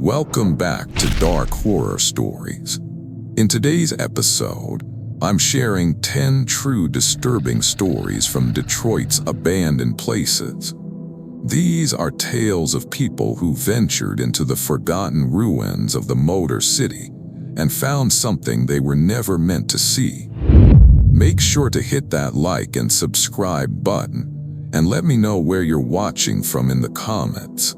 Welcome back to Dark Horror Stories. In today's episode, I'm sharing 10 true disturbing stories from Detroit's abandoned places. These are tales of people who ventured into the forgotten ruins of the Motor City and found something they were never meant to see. Make sure to hit that like and subscribe button, and let me know where you're watching from in the comments.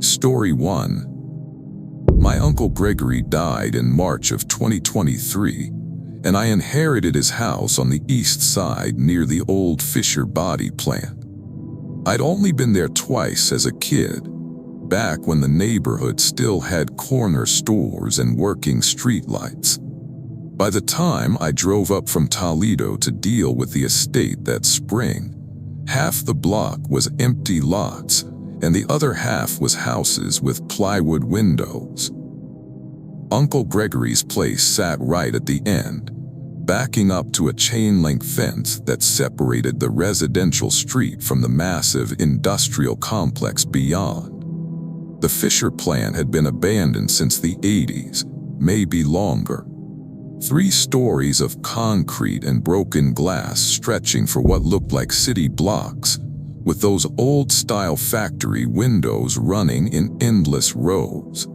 Story 1. My Uncle Gregory died in March of 2023, and I inherited his house on the east side near the old Fisher body plant. I'd only been there twice as a kid, back when the neighborhood still had corner stores and working streetlights. By the time I drove up from Toledo to deal with the estate that spring, half the block was empty lots, and the other half was houses with plywood windows. Uncle Gregory's place sat right at the end, backing up to a chain-link fence that separated the residential street from the massive industrial complex beyond. The Fisher plant had been abandoned since the 80s, maybe longer. 3 stories of concrete and broken glass stretching for what looked like city blocks, with those old-style factory windows running in endless rows.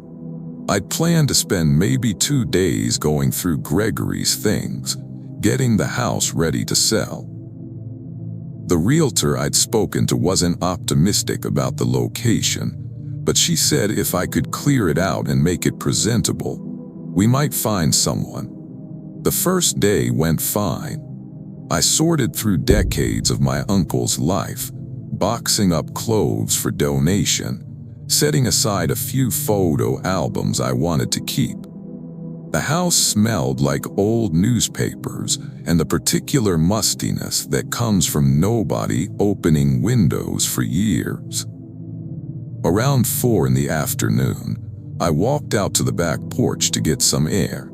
I'd planned to spend maybe 2 days going through Gregory's things, getting the house ready to sell. The realtor I'd spoken to wasn't optimistic about the location, but she said if I could clear it out and make it presentable, we might find someone. The first day went fine. I sorted through decades of my uncle's life, boxing up clothes for donation, setting aside a few photo albums I wanted to keep. The house smelled like old newspapers and the particular mustiness that comes from nobody opening windows for years. Around 4 in the afternoon, I walked out to the back porch to get some air,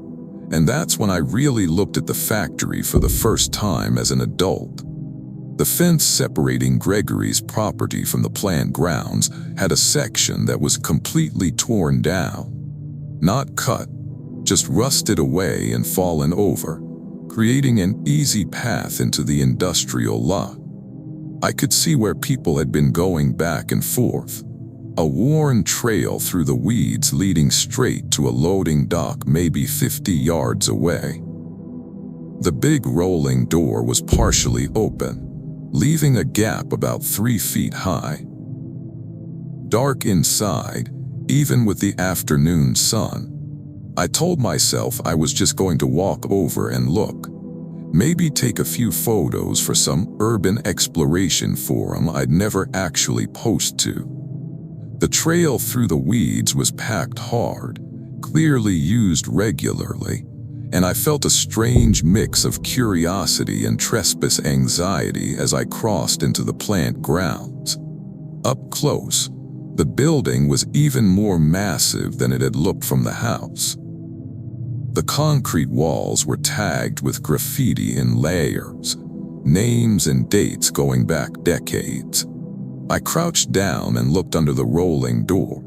and that's when I really looked at the factory for the first time as an adult. The fence separating Gregory's property from the plant grounds had a section that was completely torn down. Not cut, just rusted away and fallen over, creating an easy path into the industrial lot. I could see where people had been going back and forth, a worn trail through the weeds leading straight to a loading dock maybe 50 yards away. The big rolling door was partially open, leaving a gap about 3 feet high. Dark inside, even with the afternoon sun. I told myself I was just going to walk over and look, maybe take a few photos for some urban exploration forum I'd never actually post to. The trail through the weeds was packed hard, clearly used regularly, and I felt a strange mix of curiosity and trespass anxiety as I crossed into the plant grounds. Up close, the building was even more massive than it had looked from the house. The concrete walls were tagged with graffiti in layers, names and dates going back decades. I crouched down and looked under the rolling door.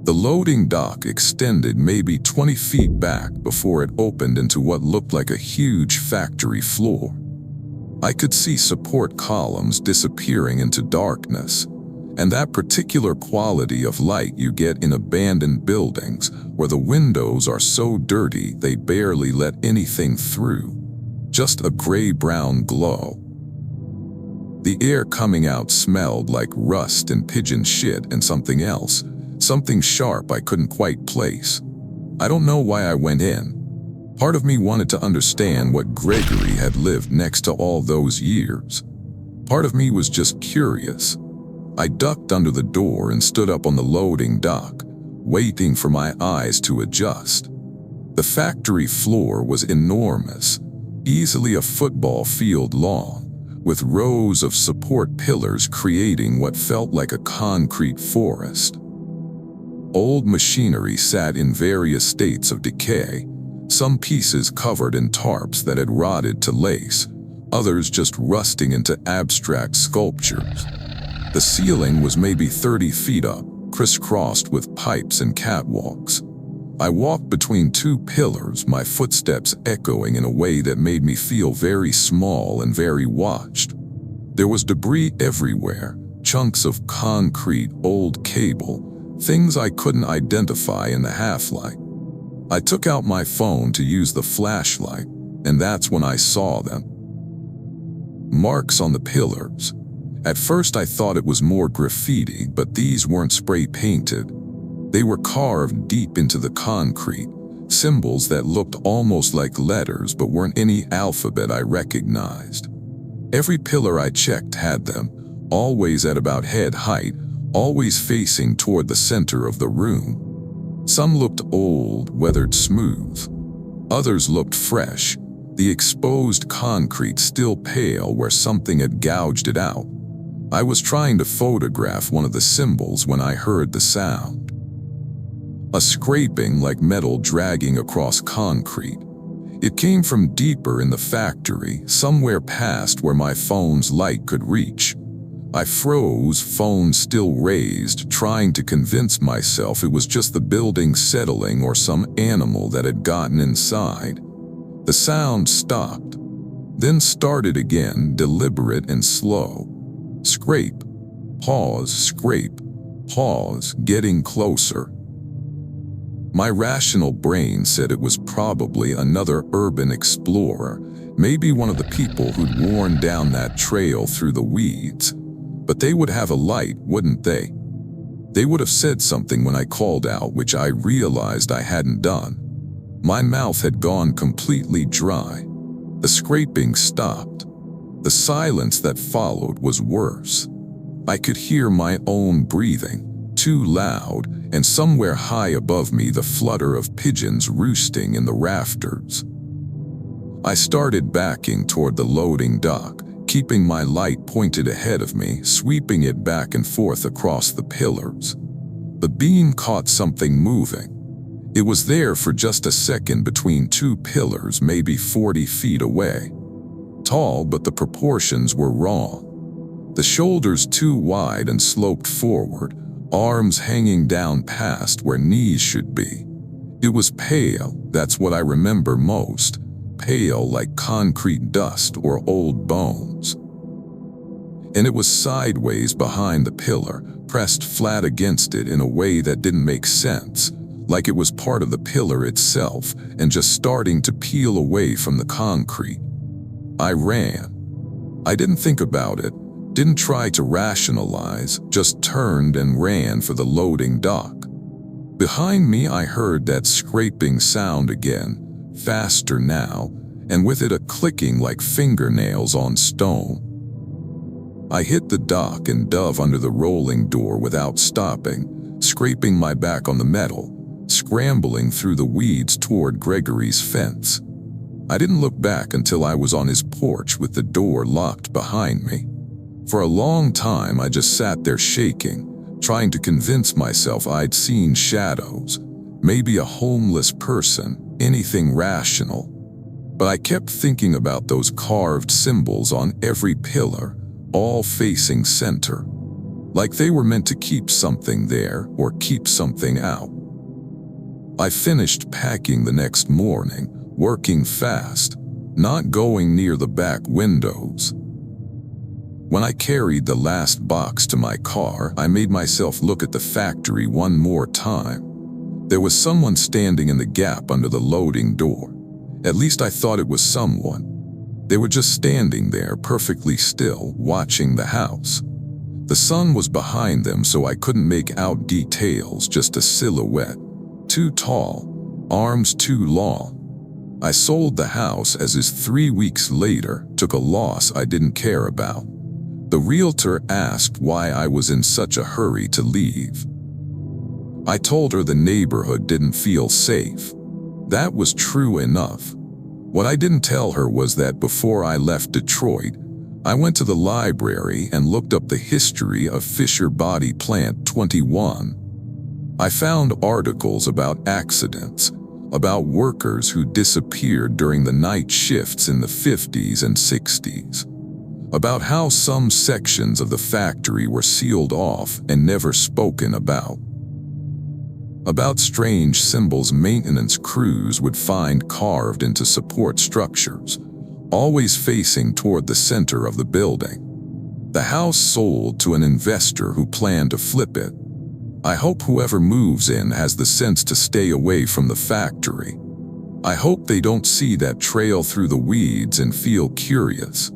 The loading dock extended maybe 20 feet back before it opened into what looked like a huge factory floor. I could see support columns disappearing into darkness, and that particular quality of light you get in abandoned buildings where the windows are so dirty they barely let anything through, just a gray-brown glow. The air coming out smelled like rust and pigeon shit and something else, something sharp I couldn't quite place. I don't know why I went in. Part of me wanted to understand what Gregory had lived next to all those years. Part of me was just curious. I ducked under the door and stood up on the loading dock, waiting for my eyes to adjust. The factory floor was enormous, easily a football field long, with rows of support pillars creating what felt like a concrete forest. Old machinery sat in various states of decay, some pieces covered in tarps that had rotted to lace, others just rusting into abstract sculptures. The ceiling was maybe 30 feet up, crisscrossed with pipes and catwalks. I walked between two pillars, my footsteps echoing in a way that made me feel very small and very watched. There was debris everywhere, chunks of concrete, old cable, things I couldn't identify in the half-light. I took out my phone to use the flashlight, and that's when I saw them. Marks on the pillars. At first I thought it was more graffiti, but these weren't spray-painted. They were carved deep into the concrete, symbols that looked almost like letters but weren't any alphabet I recognized. Every pillar I checked had them, always at about head height, always facing toward the center of the room. Some looked old, weathered smooth. Others looked fresh, the exposed concrete still pale where something had gouged it out. I was trying to photograph one of the symbols when I heard the sound. A scraping like metal dragging across concrete. It came from deeper in the factory, somewhere past where my phone's light could reach. I froze, phone still raised, trying to convince myself it was just the building settling or some animal that had gotten inside. The sound stopped, then started again, deliberate and slow. Scrape, pause, getting closer. My rational brain said it was probably another urban explorer, maybe one of the people who'd worn down that trail through the weeds. But they would have a light, wouldn't they? They would have said something when I called out, which I realized I hadn't done. My mouth had gone completely dry. The scraping stopped. The silence that followed was worse. I could hear my own breathing, too loud, and somewhere high above me the flutter of pigeons roosting in the rafters. I started backing toward the loading dock, keeping my light pointed ahead of me, sweeping it back and forth across the pillars. The beam caught something moving. It was there for just a second between two pillars, maybe 40 feet away. Tall, but the proportions were wrong. The shoulders too wide and sloped forward, arms hanging down past where knees should be. It was pale, that's what I remember most, pale like concrete dust or old bones. And it was sideways behind the pillar, pressed flat against it in a way that didn't make sense, like it was part of the pillar itself and just starting to peel away from the concrete. I ran. I didn't think about it, didn't try to rationalize, just turned and ran for the loading dock. Behind me I heard that scraping sound again, faster now, and with it a clicking like fingernails on stone. I hit the dock and dove under the rolling door without stopping, scraping my back on the metal, scrambling through the weeds toward Gregory's fence. I didn't look back until I was on his porch with the door locked behind me. For a long time I just sat there shaking, trying to convince myself I'd seen shadows, maybe a homeless person, anything rational. But I kept thinking about those carved symbols on every pillar, all facing center, like they were meant to keep something there or keep something out. I finished packing the next morning, working fast, not going near the back windows. When I carried the last box to my car, I made myself look at the factory one more time. There was someone standing in the gap under the loading door. At least I thought it was someone. They were just standing there, perfectly still, watching the house. The sun was behind them, so I couldn't make out details, just a silhouette. Too tall, arms too long. I sold the house as is 3 weeks later, took a loss I didn't care about. The realtor asked why I was in such a hurry to leave. I told her the neighborhood didn't feel safe. That was true enough. What I didn't tell her was that before I left Detroit, I went to the library and looked up the history of Fisher Body Plant 21. I found articles about accidents, about workers who disappeared during the night shifts in the 50s and 60s. about how some sections of the factory were sealed off and never spoken about strange symbols maintenance crews would find carved into support structures, always facing toward the center of the building. The house sold to an investor who planned to flip it. I hope whoever moves in has the sense to stay away from the factory. I hope they don't see that trail through the weeds and feel curious.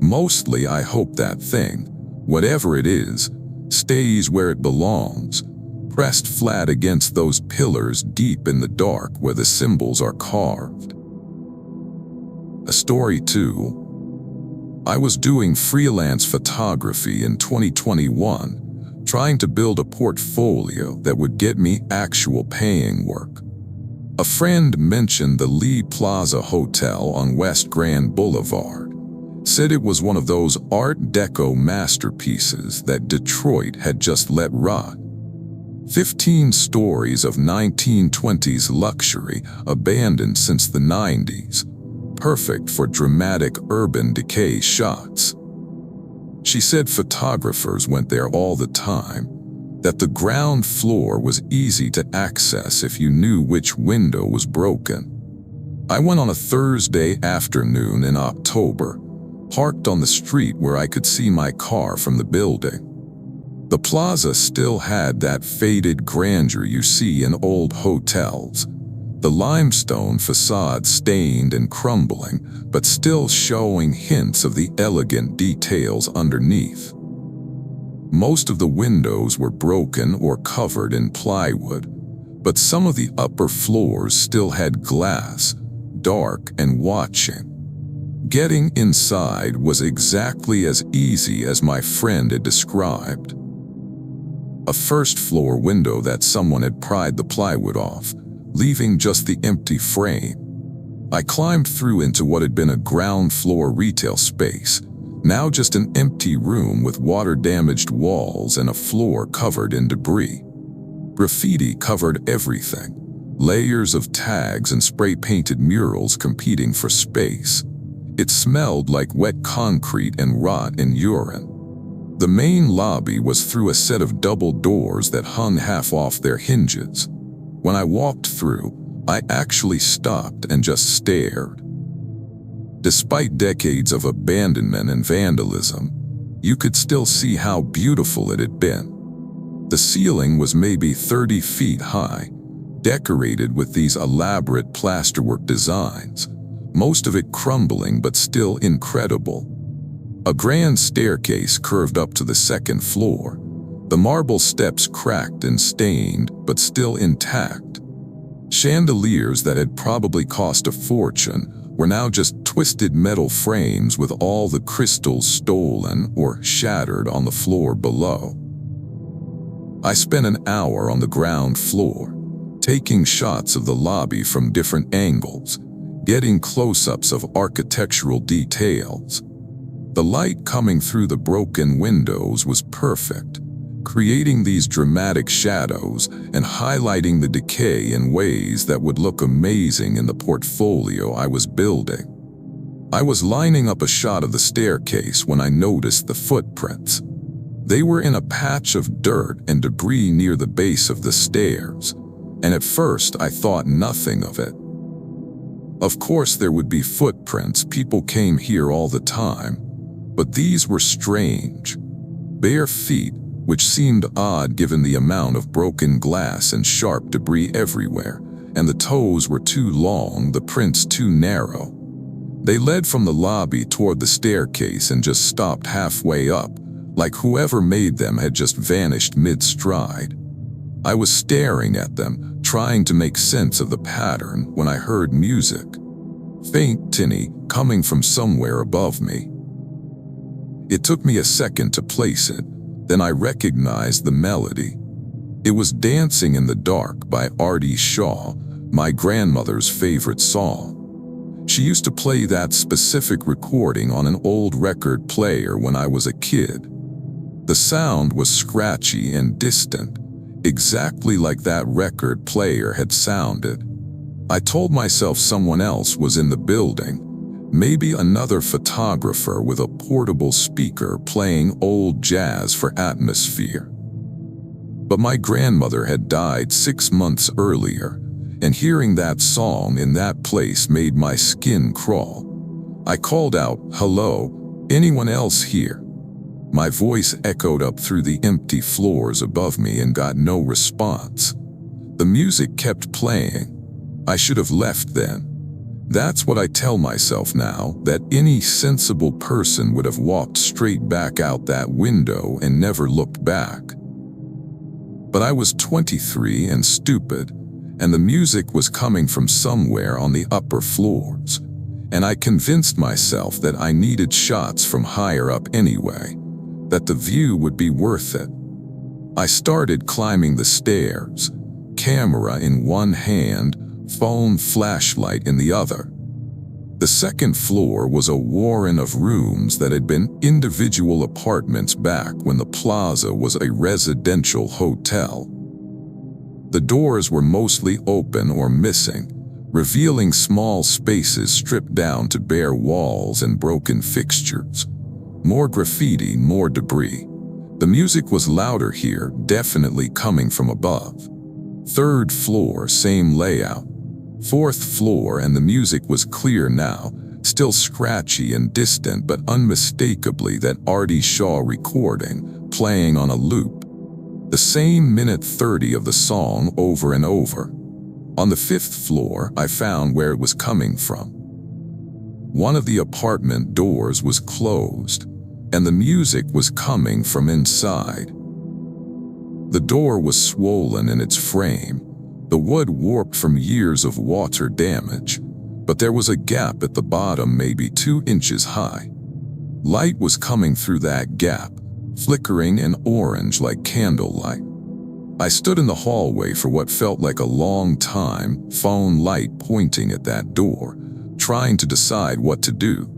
Mostly I hope that thing, whatever it is, stays where it belongs, pressed flat against those pillars deep in the dark where the symbols are carved. A story 2. I was doing freelance photography in 2021, trying to build a portfolio that would get me actual paying work. A friend mentioned the Lee Plaza Hotel on West Grand Boulevard, said it was one of those Art Deco masterpieces that Detroit had just let rot. 15 stories of 1920s luxury abandoned since the 90s, perfect for dramatic urban decay shots. She said photographers went there all the time, that the ground floor was easy to access if you knew which window was broken. I went on a Thursday afternoon in October, parked on the street where I could see my car from the building. The plaza still had that faded grandeur you see in old hotels, the limestone facade stained and crumbling, but still showing hints of the elegant details underneath. Most of the windows were broken or covered in plywood, but some of the upper floors still had glass, dark and watching. Getting inside was exactly as easy as my friend had described. A first-floor window that someone had pried the plywood off, leaving just the empty frame. I climbed through into what had been a ground-floor retail space, now just an empty room with water-damaged walls and a floor covered in debris. Graffiti covered everything, layers of tags and spray-painted murals competing for space. It smelled like wet concrete and rot and urine. The main lobby was through a set of double doors that hung half off their hinges. When I walked through, I actually stopped and just stared. Despite decades of abandonment and vandalism, you could still see how beautiful it had been. The ceiling was maybe 30 feet high, decorated with these elaborate plasterwork designs, most of it crumbling but still incredible. A grand staircase curved up to the second floor, the marble steps cracked and stained but still intact. Chandeliers that had probably cost a fortune were now just twisted metal frames with all the crystals stolen or shattered on the floor below. I spent an hour on the ground floor, taking shots of the lobby from different angles, getting close-ups of architectural details. The light coming through the broken windows was perfect, creating these dramatic shadows and highlighting the decay in ways that would look amazing in the portfolio I was building. I was lining up a shot of the staircase when I noticed the footprints. They were in a patch of dirt and debris near the base of the stairs, and at first I thought nothing of it. Of course there would be footprints, people came here all the time, but these were strange. Bare feet, which seemed odd given the amount of broken glass and sharp debris everywhere, and the toes were too long, the prints too narrow. They led from the lobby toward the staircase and just stopped halfway up, like whoever made them had just vanished mid-stride. I was staring at them, trying to make sense of the pattern, when I heard music. Faint tinny, coming from somewhere above me. It took me a second to place it, then I recognized the melody. It was Dancing in the Dark by Artie Shaw, my grandmother's favorite song. She used to play that specific recording on an old record player when I was a kid. The sound was scratchy and distant, exactly like that record player had sounded. I told myself someone else was in the building, Maybe another photographer with a portable speaker playing old jazz for atmosphere. But my grandmother had died 6 months earlier, and hearing that song in that place made my skin crawl. I called out, "Hello, anyone else here?" My voice echoed up through the empty floors above me and got no response. The music kept playing. I should have left then. That's what I tell myself now, that any sensible person would have walked straight back out that window and never looked back. But I was 23 and stupid, and the music was coming from somewhere on the upper floors, and I convinced myself that I needed shots from higher up anyway, that the view would be worth it. I started climbing the stairs, camera in one hand, phone flashlight in the other. The second floor was a warren of rooms that had been individual apartments back when the plaza was a residential hotel. The doors were mostly open or missing, revealing small spaces stripped down to bare walls and broken fixtures. More graffiti, more debris. The music was louder here, definitely coming from above. Third floor, same layout. Fourth floor, and the music was clear now, still scratchy and distant but unmistakably that Artie Shaw recording, playing on a loop. The same minute 30 of the song over and over. On the fifth floor, I found where it was coming from. One of the apartment doors was closed, and the music was coming from inside. The door was swollen in its frame, the wood warped from years of water damage, but there was a gap at the bottom maybe 2 inches high. Light was coming through that gap, flickering and orange like candlelight. I stood in the hallway for what felt like a long time, phone light pointing at that door, trying to decide what to do.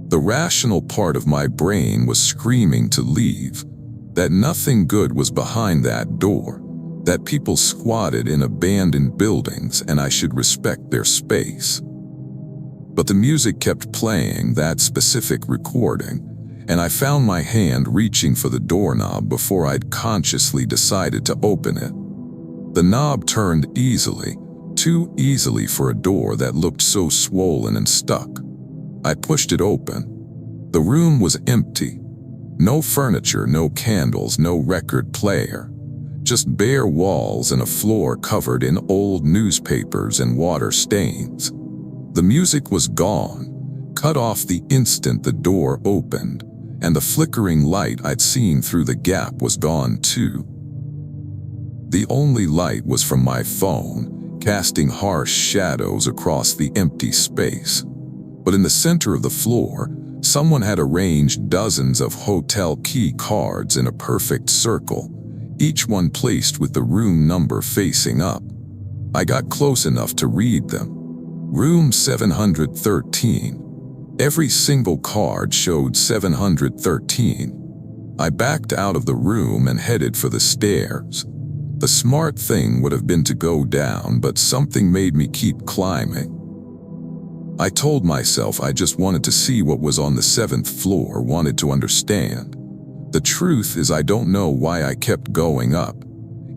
The rational part of my brain was screaming to leave, that nothing good was behind that door, that people squatted in abandoned buildings and I should respect their space. But the music kept playing, that specific recording, and I found my hand reaching for the doorknob before I'd consciously decided to open it. The knob turned easily, too easily for a door that looked so swollen and stuck. I pushed it open. The room was empty. No furniture, no candles, no record player. Just bare walls and a floor covered in old newspapers and water stains. The music was gone, cut off the instant the door opened, and the flickering light I'd seen through the gap was gone too. The only light was from my phone, casting harsh shadows across the empty space. But in the center of the floor, someone had arranged dozens of hotel key cards in a perfect circle, each one placed with the room number facing up. I got close enough to read them. Room 713. Every single card showed 713. I backed out of the room and headed for the stairs. The smart thing would have been to go down, but something made me keep climbing. I told myself I just wanted to see what was on the 7th floor, wanted to understand. The truth is I don't know why I kept going up.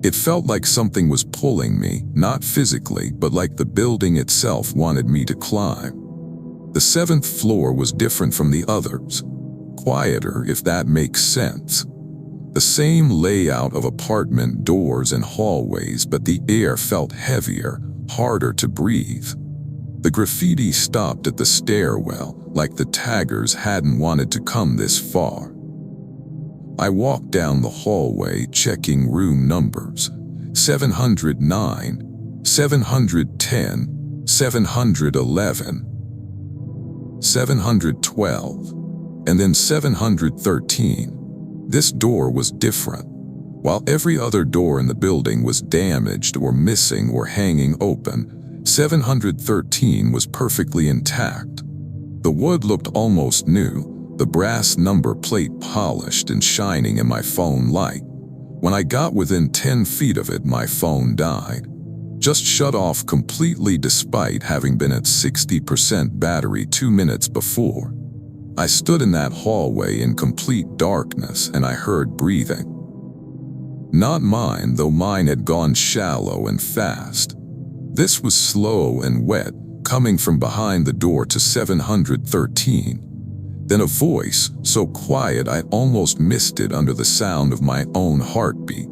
It felt like something was pulling me, not physically, but like the building itself wanted me to climb. The 7th floor was different from the others. Quieter, if that makes sense. The same layout of apartment doors and hallways, but the air felt heavier, harder to breathe. The graffiti stopped at the stairwell, like the taggers hadn't wanted to come this far. I walked down the hallway checking room numbers. 709, 710, 711, 712, and then 713. This door was different. While every other door in the building was damaged or missing or hanging open, 713 was perfectly intact. The wood looked almost new, the brass number plate polished and shining in my phone light. When I got within 10 feet of it, my phone died. just shut off completely despite having been at 60% battery 2 minutes before. I stood in that hallway in complete darkness and I heard breathing. Not mine, though mine had gone shallow and fast. This was slow and wet, coming from behind the door to 713. Then a voice, so quiet I almost missed it under the sound of my own heartbeat.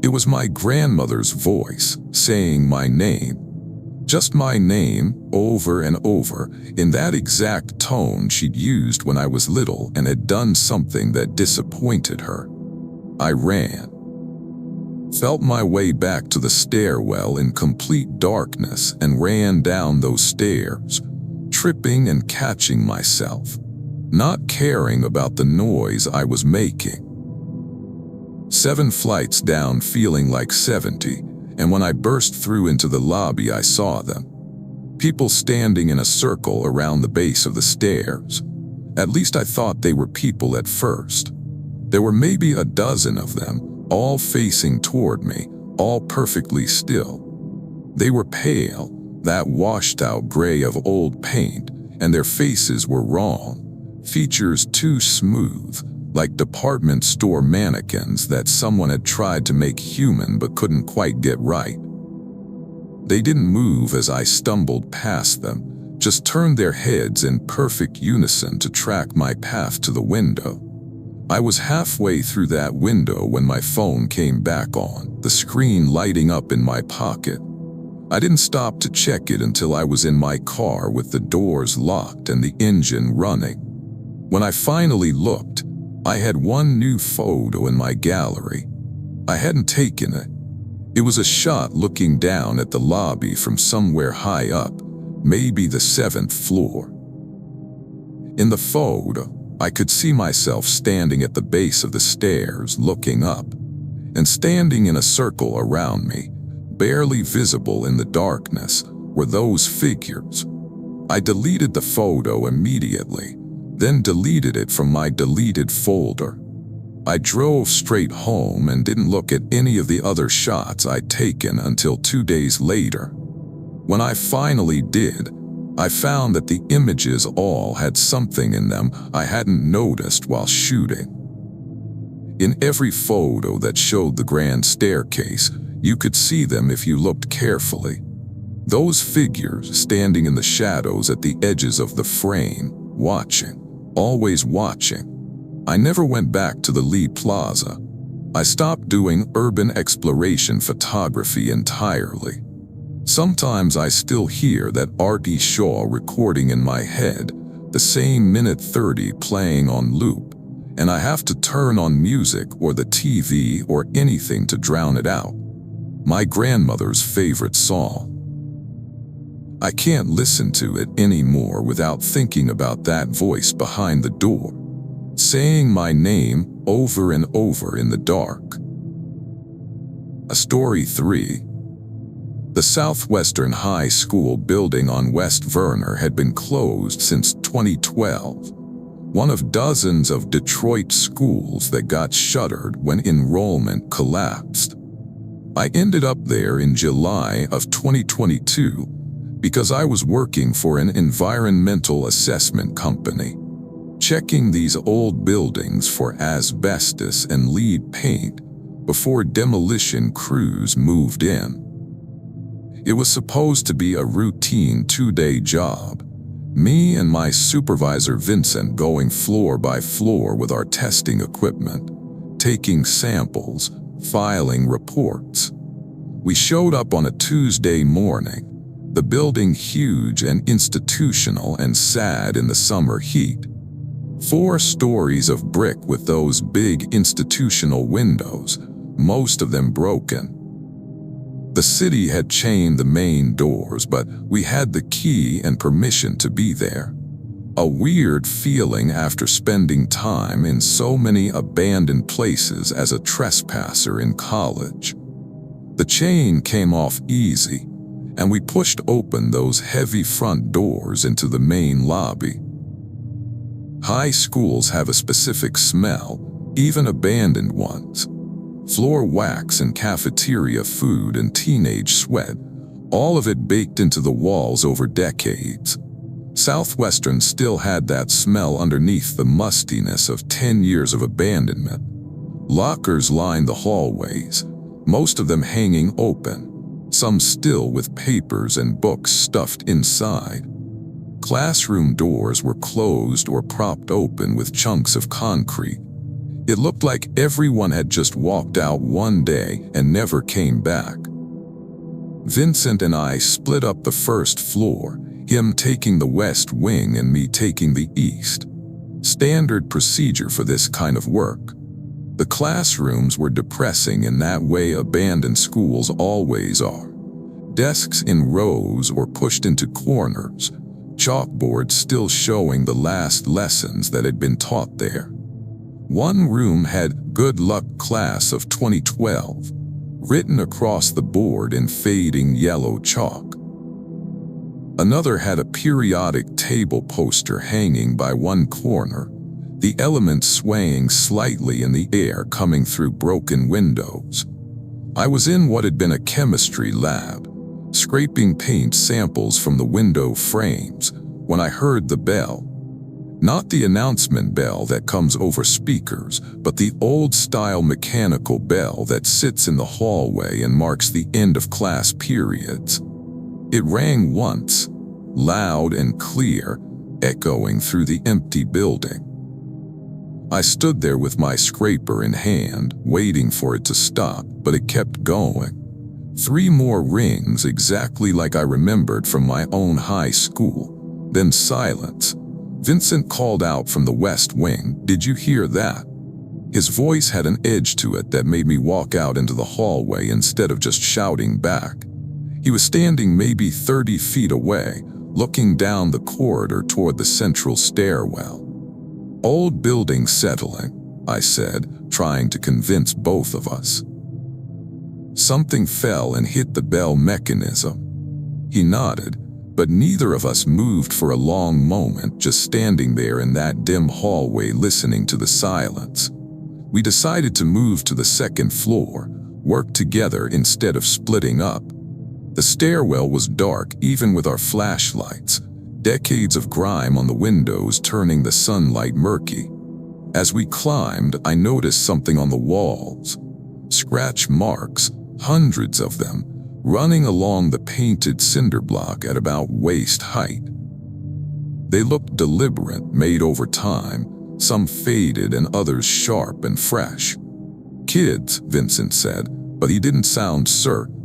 It was my grandmother's voice, saying my name. Just my name, over and over, in that exact tone she'd used when I was little and had done something that disappointed her. I ran. Felt my way back to the stairwell in complete darkness and ran down those stairs, tripping and catching myself, not caring about the noise I was making. 7 flights down, feeling like 70, and when I burst through into the lobby I saw them. People standing in a circle around the base of the stairs. At least I thought they were people at first. There were maybe a dozen of them, all facing toward me, all perfectly still. They were pale, that washed-out gray of old paint, and their faces were wrong, features too smooth, like department store mannequins that someone had tried to make human but couldn't quite get right. They didn't move as I stumbled past them, just turned their heads in perfect unison to track my path to the window. I was halfway through that window when my phone came back on, the screen lighting up in my pocket. I didn't stop to check it until I was in my car with the doors locked and the engine running. When I finally looked, I had one new photo in my gallery. I hadn't taken it. It was a shot looking down at the lobby from somewhere high up, maybe the 7th floor. In the photo, I could see myself standing at the base of the stairs looking up, and standing in a circle around me, barely visible in the darkness, were those figures. I deleted the photo immediately, then deleted it from my deleted folder. I drove straight home and didn't look at any of the other shots I'd taken until 2 days later. When I finally did, I found that the images all had something in them I hadn't noticed while shooting. In every photo that showed the grand staircase, you could see them if you looked carefully. Those figures standing in the shadows at the edges of the frame, watching. Always watching. I never went back to the Lee Plaza. I stopped doing urban exploration photography entirely. Sometimes I still hear that Artie Shaw recording in my head, the same minute 30 playing on loop, and I have to turn on music or the TV or anything to drown it out. My grandmother's favorite song. I can't listen to it anymore without thinking about that voice behind the door, saying my name over and over in the dark. A story 3. The Southwestern High School building on West Verner had been closed since 2012, one of dozens of Detroit schools that got shuttered when enrollment collapsed. I ended up there in July of 2022 because I was working for an environmental assessment company, checking these old buildings for asbestos and lead paint before demolition crews moved in. It was supposed to be a routine 2-day job, me and my supervisor Vincent going floor by floor with our testing equipment, taking samples, filing reports. We showed up on a Tuesday morning, the building huge and institutional and sad in the summer heat. 4 stories of brick with those big institutional windows, most of them broken. The city had chained the main doors, but we had the key and permission to be there. A weird feeling after spending time in so many abandoned places as a trespasser in college. The chain came off easy, and we pushed open those heavy front doors into the main lobby. High schools have a specific smell, even abandoned ones. Floor wax and cafeteria food and teenage sweat, all of it baked into the walls over decades. Southwestern still had that smell underneath the mustiness of 10 years of abandonment. Lockers lined the hallways, most of them hanging open, some still with papers and books stuffed inside. Classroom doors were closed or propped open with chunks of concrete. It looked like everyone had just walked out one day and never came back. Vincent and I split up the first floor, him taking the west wing and me taking the east. Standard procedure for this kind of work. The classrooms were depressing in that way abandoned schools always are. Desks in rows or pushed into corners, chalkboards still showing the last lessons that had been taught there. One room had "Good Luck Class of 2012" written across the board in fading yellow chalk. Another had a periodic table poster hanging by one corner, the elements swaying slightly in the air coming through broken windows. I was in what had been a chemistry lab, scraping paint samples from the window frames, when I heard the bell. Not the announcement bell that comes over speakers, but the old-style mechanical bell that sits in the hallway and marks the end of class periods. It rang once, loud and clear, echoing through the empty building. I stood there with my scraper in hand, waiting for it to stop, but it kept going. 3 more rings exactly like I remembered from my own high school, then silence. Vincent called out from the west wing, "Did you hear that?" His voice had an edge to it that made me walk out into the hallway instead of just shouting back. He was standing maybe 30 feet away, looking down the corridor toward the central stairwell. "Old building settling," I said, trying to convince both of us. Something fell and hit the bell mechanism. He nodded, but neither of us moved for a long moment, just standing there in that dim hallway listening to the silence. We decided to move to the second floor, work together instead of splitting up. The stairwell was dark even with our flashlights, decades of grime on the windows turning the sunlight murky. As we climbed, I noticed something on the walls. Scratch marks, hundreds of them, running along the painted cinder block at about waist height. They looked deliberate, made over time, some faded and others sharp and fresh. "Kids," Vincent said, but he didn't sound certain.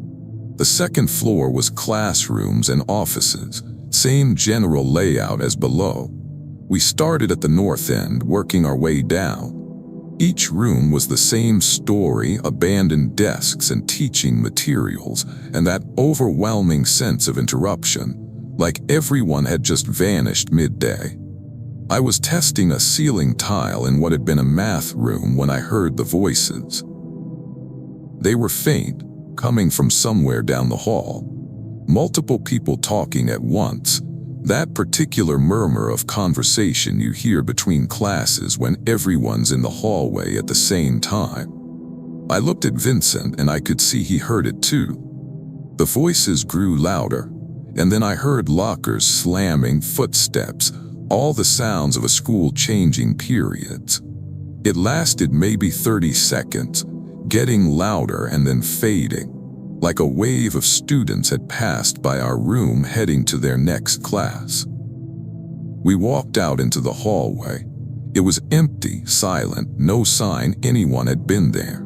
The second floor was classrooms and offices, same general layout as below. We started at the north end, working our way down. Each room was the same story, abandoned desks and teaching materials, and that overwhelming sense of interruption, like everyone had just vanished midday. I was testing a ceiling tile in what had been a math room when I heard the voices. They were faint, coming from somewhere down the hall. Multiple people talking at once, that particular murmur of conversation you hear between classes when everyone's in the hallway at the same time. I looked at Vincent and I could see he heard it too. The voices grew louder, and then I heard lockers slamming, footsteps, all the sounds of a school changing periods. It lasted maybe 30 seconds, getting louder and then fading, like a wave of students had passed by our room heading to their next class. We walked out into the hallway. It was empty, silent, no sign anyone had been there.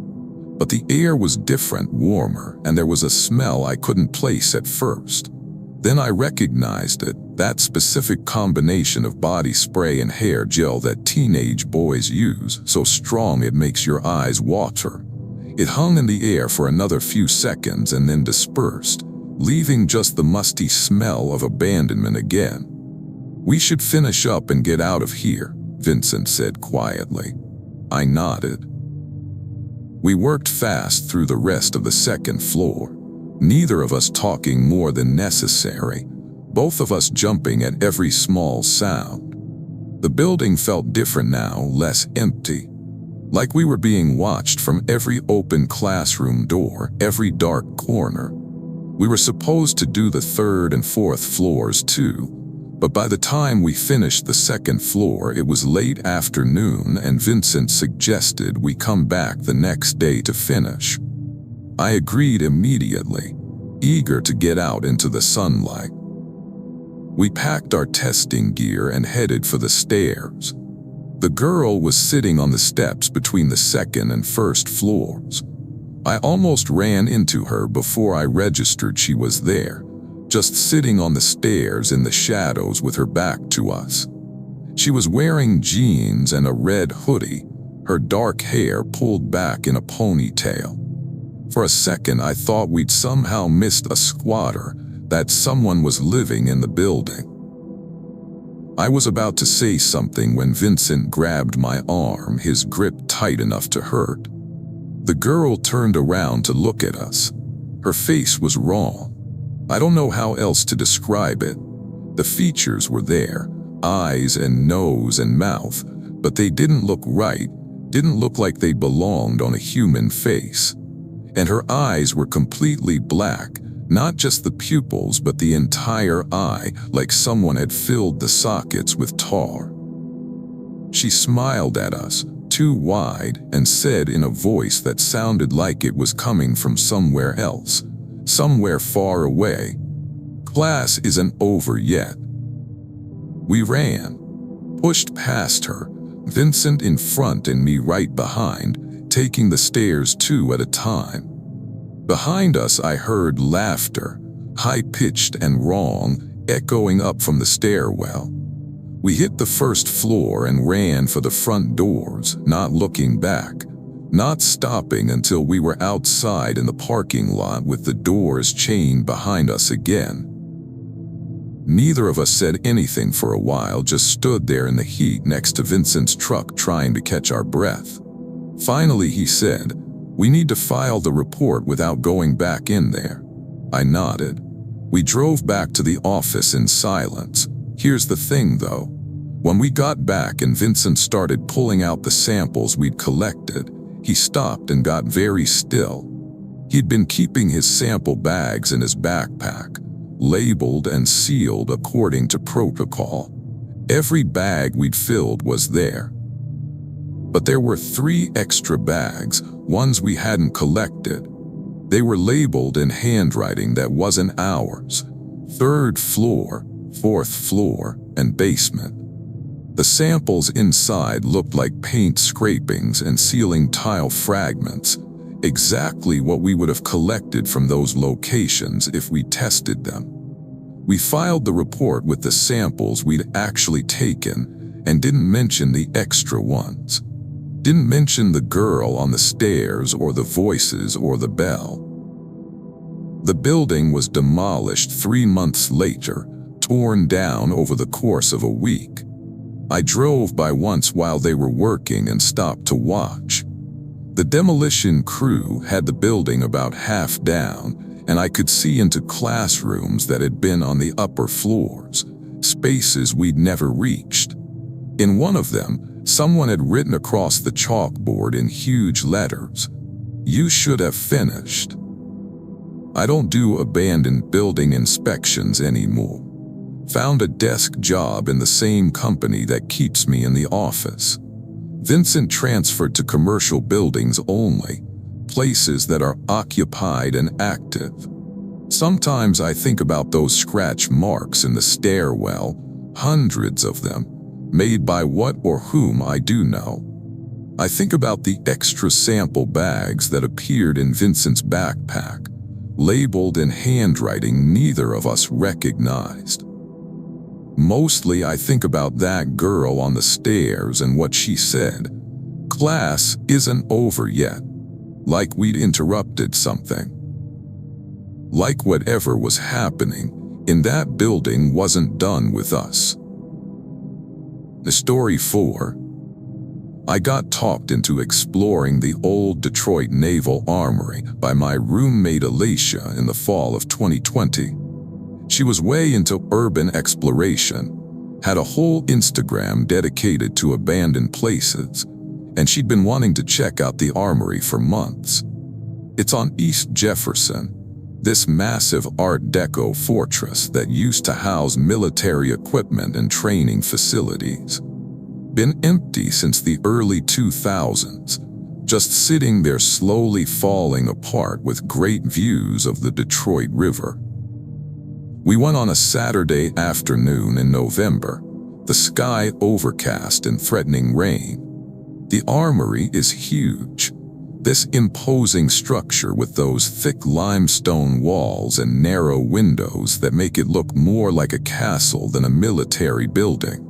But the air was different, warmer, and there was a smell I couldn't place at first. Then I recognized it, that specific combination of body spray and hair gel that teenage boys use, so strong it makes your eyes water. It hung in the air for another few seconds and then dispersed, leaving just the musty smell of abandonment again. "We should finish up and get out of here," Vincent said quietly. I nodded. We worked fast through the rest of the second floor, neither of us talking more than necessary, both of us jumping at every small sound. The building felt different now, less empty. Like we were being watched from every open classroom door, every dark corner. We were supposed to do the third and fourth floors too, but by the time we finished the second floor, it was late afternoon and Vincent suggested we come back the next day to finish. I agreed immediately, eager to get out into the sunlight. We packed our testing gear and headed for the stairs. The girl was sitting on the steps between the second and first floors. I almost ran into her before I registered she was there, just sitting on the stairs in the shadows with her back to us. She was wearing jeans and a red hoodie, her dark hair pulled back in a ponytail. For a second, I thought we'd somehow missed a squatter, that someone was living in the building. I was about to say something when Vincent grabbed my arm, his grip tight enough to hurt. The girl turned around to look at us. Her face was wrong. I don't know how else to describe it. The features were there, eyes and nose and mouth, but they didn't look right, didn't look like they belonged on a human face. And her eyes were completely black, not just the pupils but the entire eye, like someone had filled the sockets with tar. She smiled at us, too wide, and said in a voice that sounded like it was coming from somewhere else, somewhere far away, "Class isn't over yet." We ran, pushed past her, Vincent in front and me right behind, taking the stairs two at a time. Behind us I heard laughter, high-pitched and wrong, echoing up from the stairwell. We hit the first floor and ran for the front doors, not looking back, not stopping until we were outside in the parking lot with the doors chained behind us again. Neither of us said anything for a while, just stood there in the heat next to Vincent's truck trying to catch our breath. Finally he said, "We need to file the report without going back in there." I nodded. We drove back to the office in silence. Here's the thing though. When we got back and Vincent started pulling out the samples we'd collected, he stopped and got very still. He'd been keeping his sample bags in his backpack, labeled and sealed according to protocol. Every bag we'd filled was there. But there were 3 extra bags, ones we hadn't collected. They were labeled in handwriting that wasn't ours: 3rd floor, 4th floor, and basement. The samples inside looked like paint scrapings and ceiling tile fragments, exactly what we would have collected from those locations if we tested them. We filed the report with the samples we'd actually taken and didn't mention the extra ones. Didn't mention the girl on the stairs or the voices or the bell. The building was demolished 3 months later, torn down over the course of a week. I drove by once while they were working and stopped to watch. The demolition crew had the building about half down, and I could see into classrooms that had been on the upper floors, spaces we'd never reached. In one of them, someone had written across the chalkboard in huge letters, "You should have finished." I don't do abandoned building inspections anymore. Found a desk job in the same company that keeps me in the office. Vincent transferred to commercial buildings only, places that are occupied and active. Sometimes I think about those scratch marks in the stairwell, hundreds of them, made by what or whom I do know. I think about the extra sample bags that appeared in Vincent's backpack, labeled in handwriting neither of us recognized. Mostly I think about that girl on the stairs and what she said. Class isn't over yet. Like we'd interrupted something. Like whatever was happening in that building wasn't done with us. The story 4. I got talked into exploring the old Detroit Naval Armory by my roommate Alicia in the fall of 2020. She was way into urban exploration, had a whole Instagram dedicated to abandoned places, and she'd been wanting to check out the armory for months. It's on East Jefferson, This massive Art Deco fortress that used to house military equipment and training facilities. Been empty since the early 2000s, just sitting there slowly falling apart with great views of the Detroit River. We went on a Saturday afternoon in November, the sky overcast and threatening rain. The Armory is huge. This imposing structure with those thick limestone walls and narrow windows that make it look more like a castle than a military building.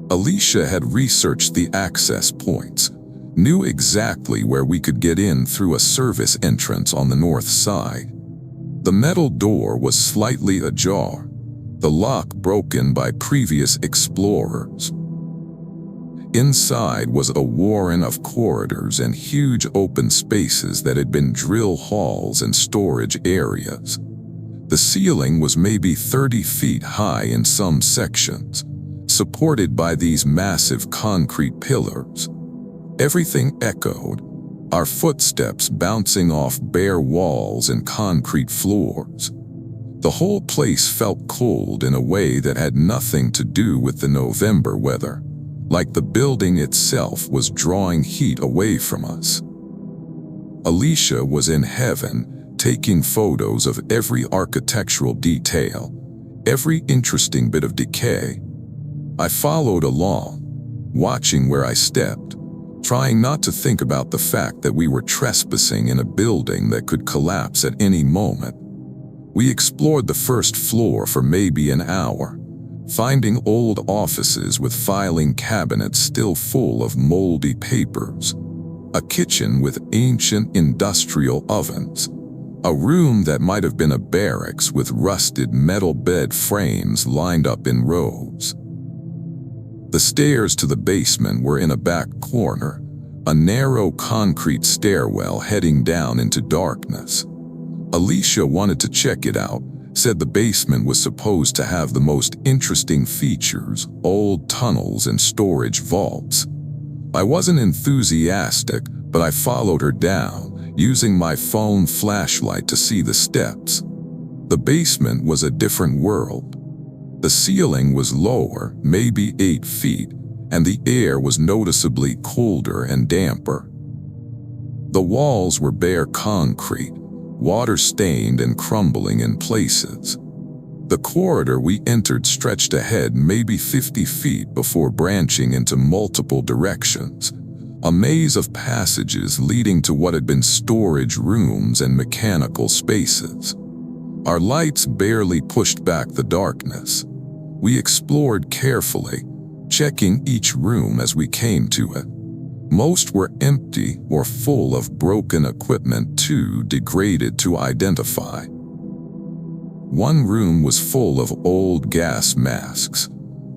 Alicia had researched the access points, knew exactly where we could get in through a service entrance on the north side. The metal door was slightly ajar, the lock broken by previous explorers. Inside was a warren of corridors and huge open spaces that had been drill halls and storage areas. The ceiling was maybe 30 feet high in some sections, supported by these massive concrete pillars. Everything echoed, our footsteps bouncing off bare walls and concrete floors. The whole place felt cold in a way that had nothing to do with the November weather, like the building itself was drawing heat away from us. Alicia was in heaven, taking photos of every architectural detail, every interesting bit of decay. I followed along, watching where I stepped, trying not to think about the fact that we were trespassing in a building that could collapse at any moment. We explored the first floor for maybe an hour, finding old offices with filing cabinets still full of moldy papers, a kitchen with ancient industrial ovens, a room that might have been a barracks with rusted metal bed frames lined up in rows. The stairs to the basement were in a back corner, a narrow concrete stairwell heading down into darkness. Alicia wanted to check it out, said the basement was supposed to have the most interesting features, old tunnels and storage vaults. I wasn't enthusiastic, but I followed her down, using my phone flashlight to see the steps. The basement was a different world. The ceiling was lower, maybe 8 feet, and the air was noticeably colder and damper. The walls were bare concrete, water-stained and crumbling in places. The corridor we entered stretched ahead maybe 50 feet before branching into multiple directions, a maze of passages leading to what had been storage rooms and mechanical spaces. Our lights barely pushed back the darkness. We explored carefully, checking each room as we came to it. Most were empty or full of broken equipment too degraded to identify. One room was full of old gas masks,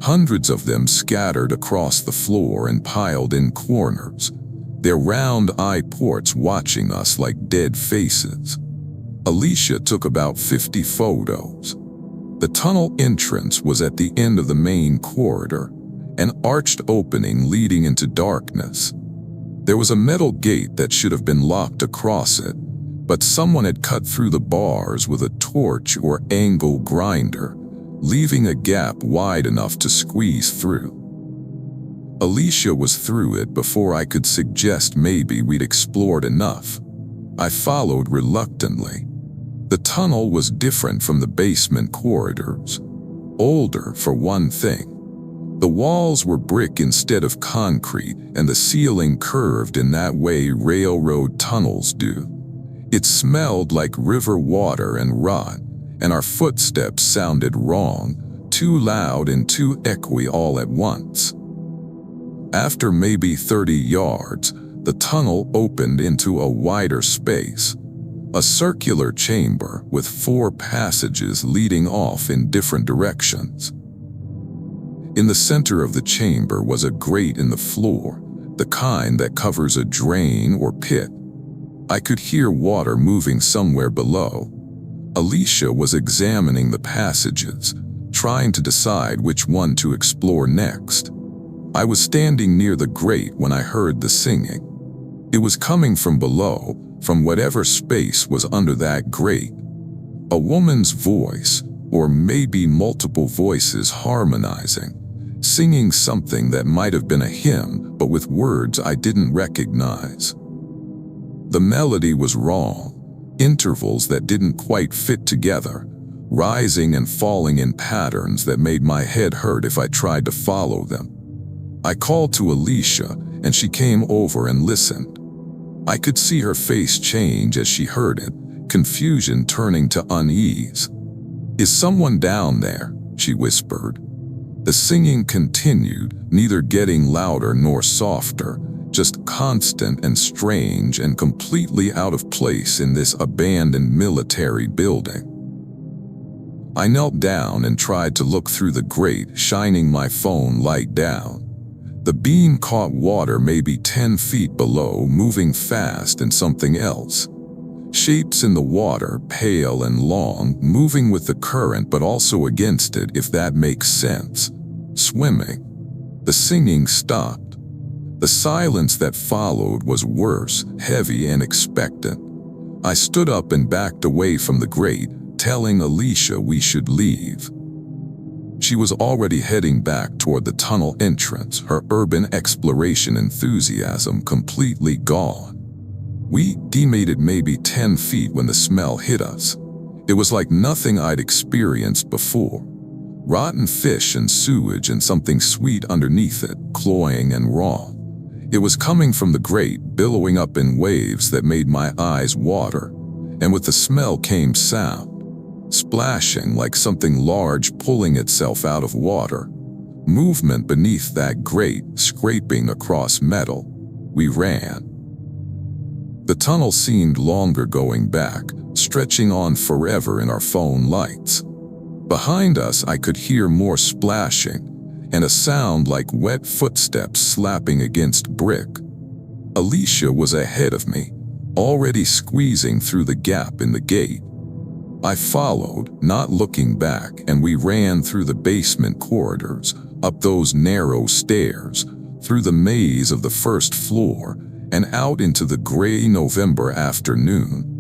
hundreds of them scattered across the floor and piled in corners, their round eye ports watching us like dead faces. Alicia took about 50 photos. The tunnel entrance was at the end of the main corridor, an arched opening leading into darkness. There was a metal gate that should have been locked across it, but someone had cut through the bars with a torch or angle grinder, leaving a gap wide enough to squeeze through. Alicia was through it before I could suggest maybe we'd explored enough. I followed reluctantly. The tunnel was different from the basement corridors. Older, for one thing. The walls were brick instead of concrete, and the ceiling curved in that way railroad tunnels do. It smelled like river water and rot, and our footsteps sounded wrong, too loud and too echoey all at once. After maybe 30 yards, the tunnel opened into a wider space, a circular chamber with 4 passages leading off in different directions. In the center of the chamber was a grate in the floor, the kind that covers a drain or pit. I could hear water moving somewhere below. Alicia was examining the passages, trying to decide which one to explore next. I was standing near the grate when I heard the singing. It was coming from below, from whatever space was under that grate. A woman's voice, or maybe multiple voices harmonizing, singing something that might have been a hymn, but with words I didn't recognize. The melody was wrong, intervals that didn't quite fit together, rising and falling in patterns that made my head hurt if I tried to follow them. I called to Alicia, and she came over and listened. I could see her face change as she heard it, confusion turning to unease. "Is someone down there?" she whispered. The singing continued, neither getting louder nor softer, just constant and strange and completely out of place in this abandoned military building. I knelt down and tried to look through the grate, shining my phone light down. The beam caught water maybe 10 feet below, moving fast, and something else. Shapes in the water, pale and long, moving with the current but also against it, if that makes sense. Swimming. The singing stopped. The silence that followed was worse, heavy and expectant. I stood up and backed away from the grate, telling Alicia we should leave. She was already heading back toward the tunnel entrance, her urban exploration enthusiasm completely gone. We made it maybe 10 feet when the smell hit us. It was like nothing I'd experienced before. Rotten fish and sewage and something sweet underneath it, cloying and raw. It was coming from the grate, billowing up in waves that made my eyes water, and with the smell came sound. Splashing like something large pulling itself out of water. Movement beneath that grate, scraping across metal. We ran. The tunnel seemed longer going back, stretching on forever in our phone lights. Behind us I could hear more splashing, and a sound like wet footsteps slapping against brick. Alicia was ahead of me, already squeezing through the gap in the gate. I followed, not looking back, and we ran through the basement corridors, up those narrow stairs, through the maze of the first floor, and out into the gray November afternoon.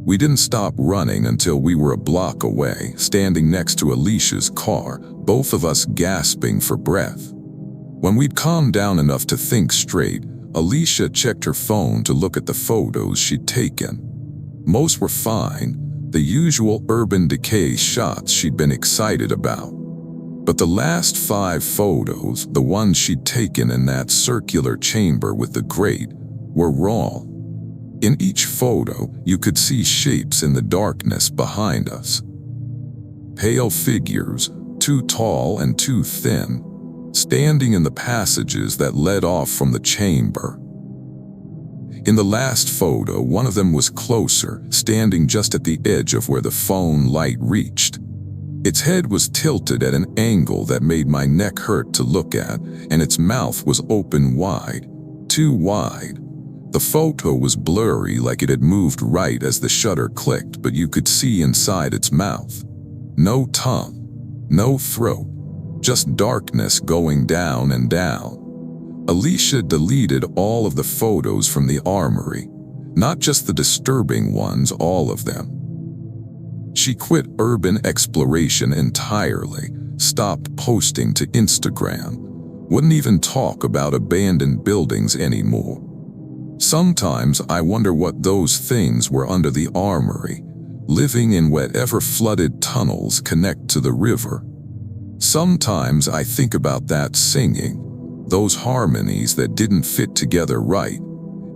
We didn't stop running until we were a block away, standing next to Alicia's car, both of us gasping for breath. When we'd calmed down enough to think straight, Alicia checked her phone to look at the photos she'd taken. Most were fine, the usual Urban Decay shots she'd been excited about. But the last 5 photos, the ones she'd taken in that circular chamber with the grate, were wrong. In each photo, you could see shapes in the darkness behind us. Pale figures, too tall and too thin, standing in the passages that led off from the chamber. In the last photo, one of them was closer, standing just at the edge of where the phone light reached. Its head was tilted at an angle that made my neck hurt to look at, and its mouth was open wide, too wide. The photo was blurry, like it had moved right as the shutter clicked, but you could see inside its mouth. No tongue, no throat, just darkness going down and down. Alicia deleted all of the photos from the armory, not just the disturbing ones, all of them. She quit urban exploration entirely, stopped posting to Instagram, wouldn't even talk about abandoned buildings anymore. Sometimes I wonder what those things were under the armory, living in whatever flooded tunnels connect to the river. Sometimes I think about that singing, those harmonies that didn't fit together right,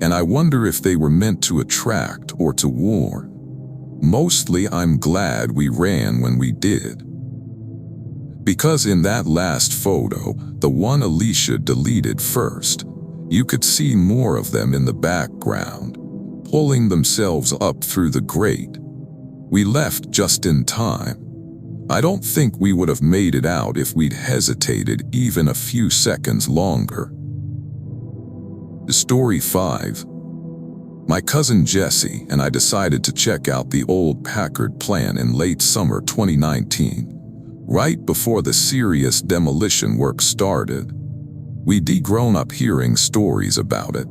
and I wonder if they were meant to attract or to warn. Mostly I'm glad we ran when we did. Because in that last photo, the one Alicia deleted first, you could see more of them in the background, pulling themselves up through the grate. We left just in time. I don't think we would have made it out if we'd hesitated even a few seconds longer. Story 5. My cousin Jesse and I decided to check out the old Packard plant in late summer 2019, right before the serious demolition work started. We'd grown up hearing stories about it.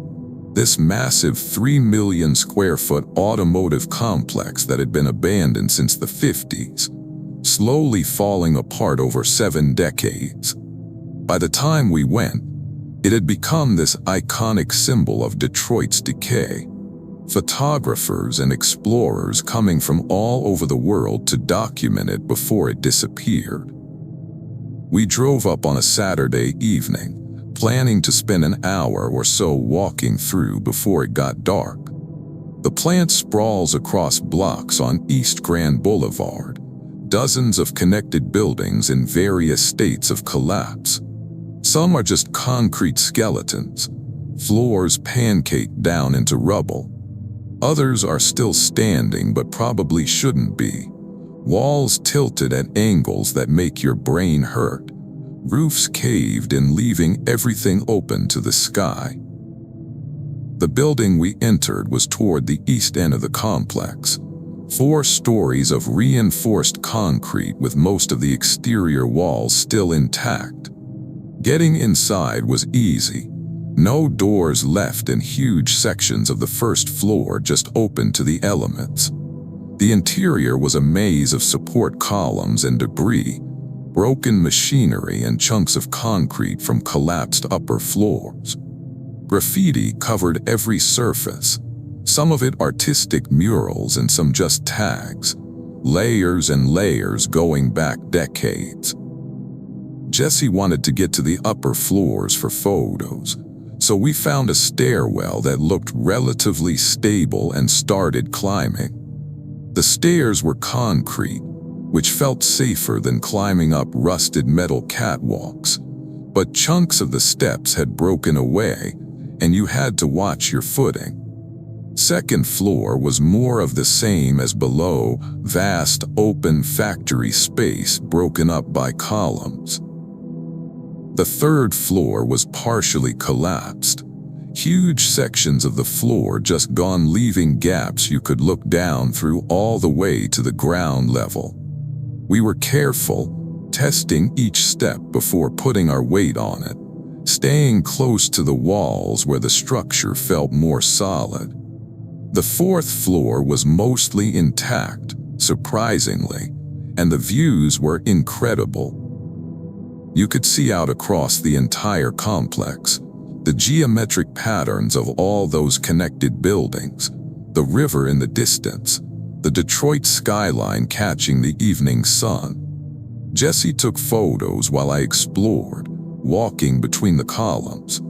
This massive 3 million square foot automotive complex that had been abandoned since the 50s, slowly falling apart over 7 decades. By the time we went, it had become this iconic symbol of Detroit's decay. Photographers and explorers coming from all over the world to document it before it disappeared. We drove up on a Saturday evening, planning to spend an hour or so walking through before it got dark. The plant sprawls across blocks on East Grand Boulevard, dozens of connected buildings in various states of collapse. Some are just concrete skeletons, floors pancaked down into rubble. Others are still standing but probably shouldn't be. Walls tilted at angles that make your brain hurt. Roofs caved in, leaving everything open to the sky. The building we entered was toward the east end of the complex. 4 stories of reinforced concrete with most of the exterior walls still intact. Getting inside was easy. No doors left and huge sections of the first floor just open to the elements. The interior was a maze of support columns and debris, broken machinery and chunks of concrete from collapsed upper floors. Graffiti covered every surface, some of it artistic murals and some just tags, layers and layers going back decades. Jesse wanted to get to the upper floors for photos, so we found a stairwell that looked relatively stable and started climbing. The stairs were concrete, which felt safer than climbing up rusted metal catwalks, but chunks of the steps had broken away, and you had to watch your footing. Second floor was more of the same as below, vast open factory space broken up by columns. The third floor was partially collapsed. Huge sections of the floor just gone, leaving gaps you could look down through all the way to the ground level. We were careful, testing each step before putting our weight on it, staying close to the walls where the structure felt more solid. The fourth floor was mostly intact, surprisingly, and the views were incredible. You could see out across the entire complex, the geometric patterns of all those connected buildings, the river in the distance, the Detroit skyline catching the evening sun. Jesse took photos while I explored, walking between the columns.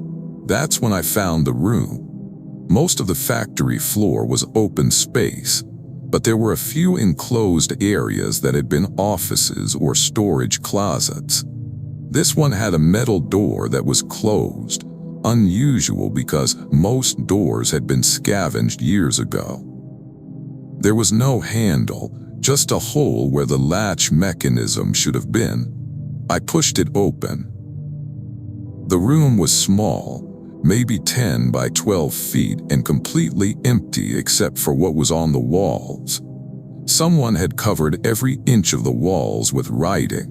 That's when I found the room. Most of the factory floor was open space, but there were a few enclosed areas that had been offices or storage closets. This one had a metal door that was closed, unusual because most doors had been scavenged years ago. There was no handle, just a hole where the latch mechanism should have been. I pushed it open. The room was small, maybe 10 by 12 feet, and completely empty except for what was on the walls. Someone had covered every inch of the walls with writing.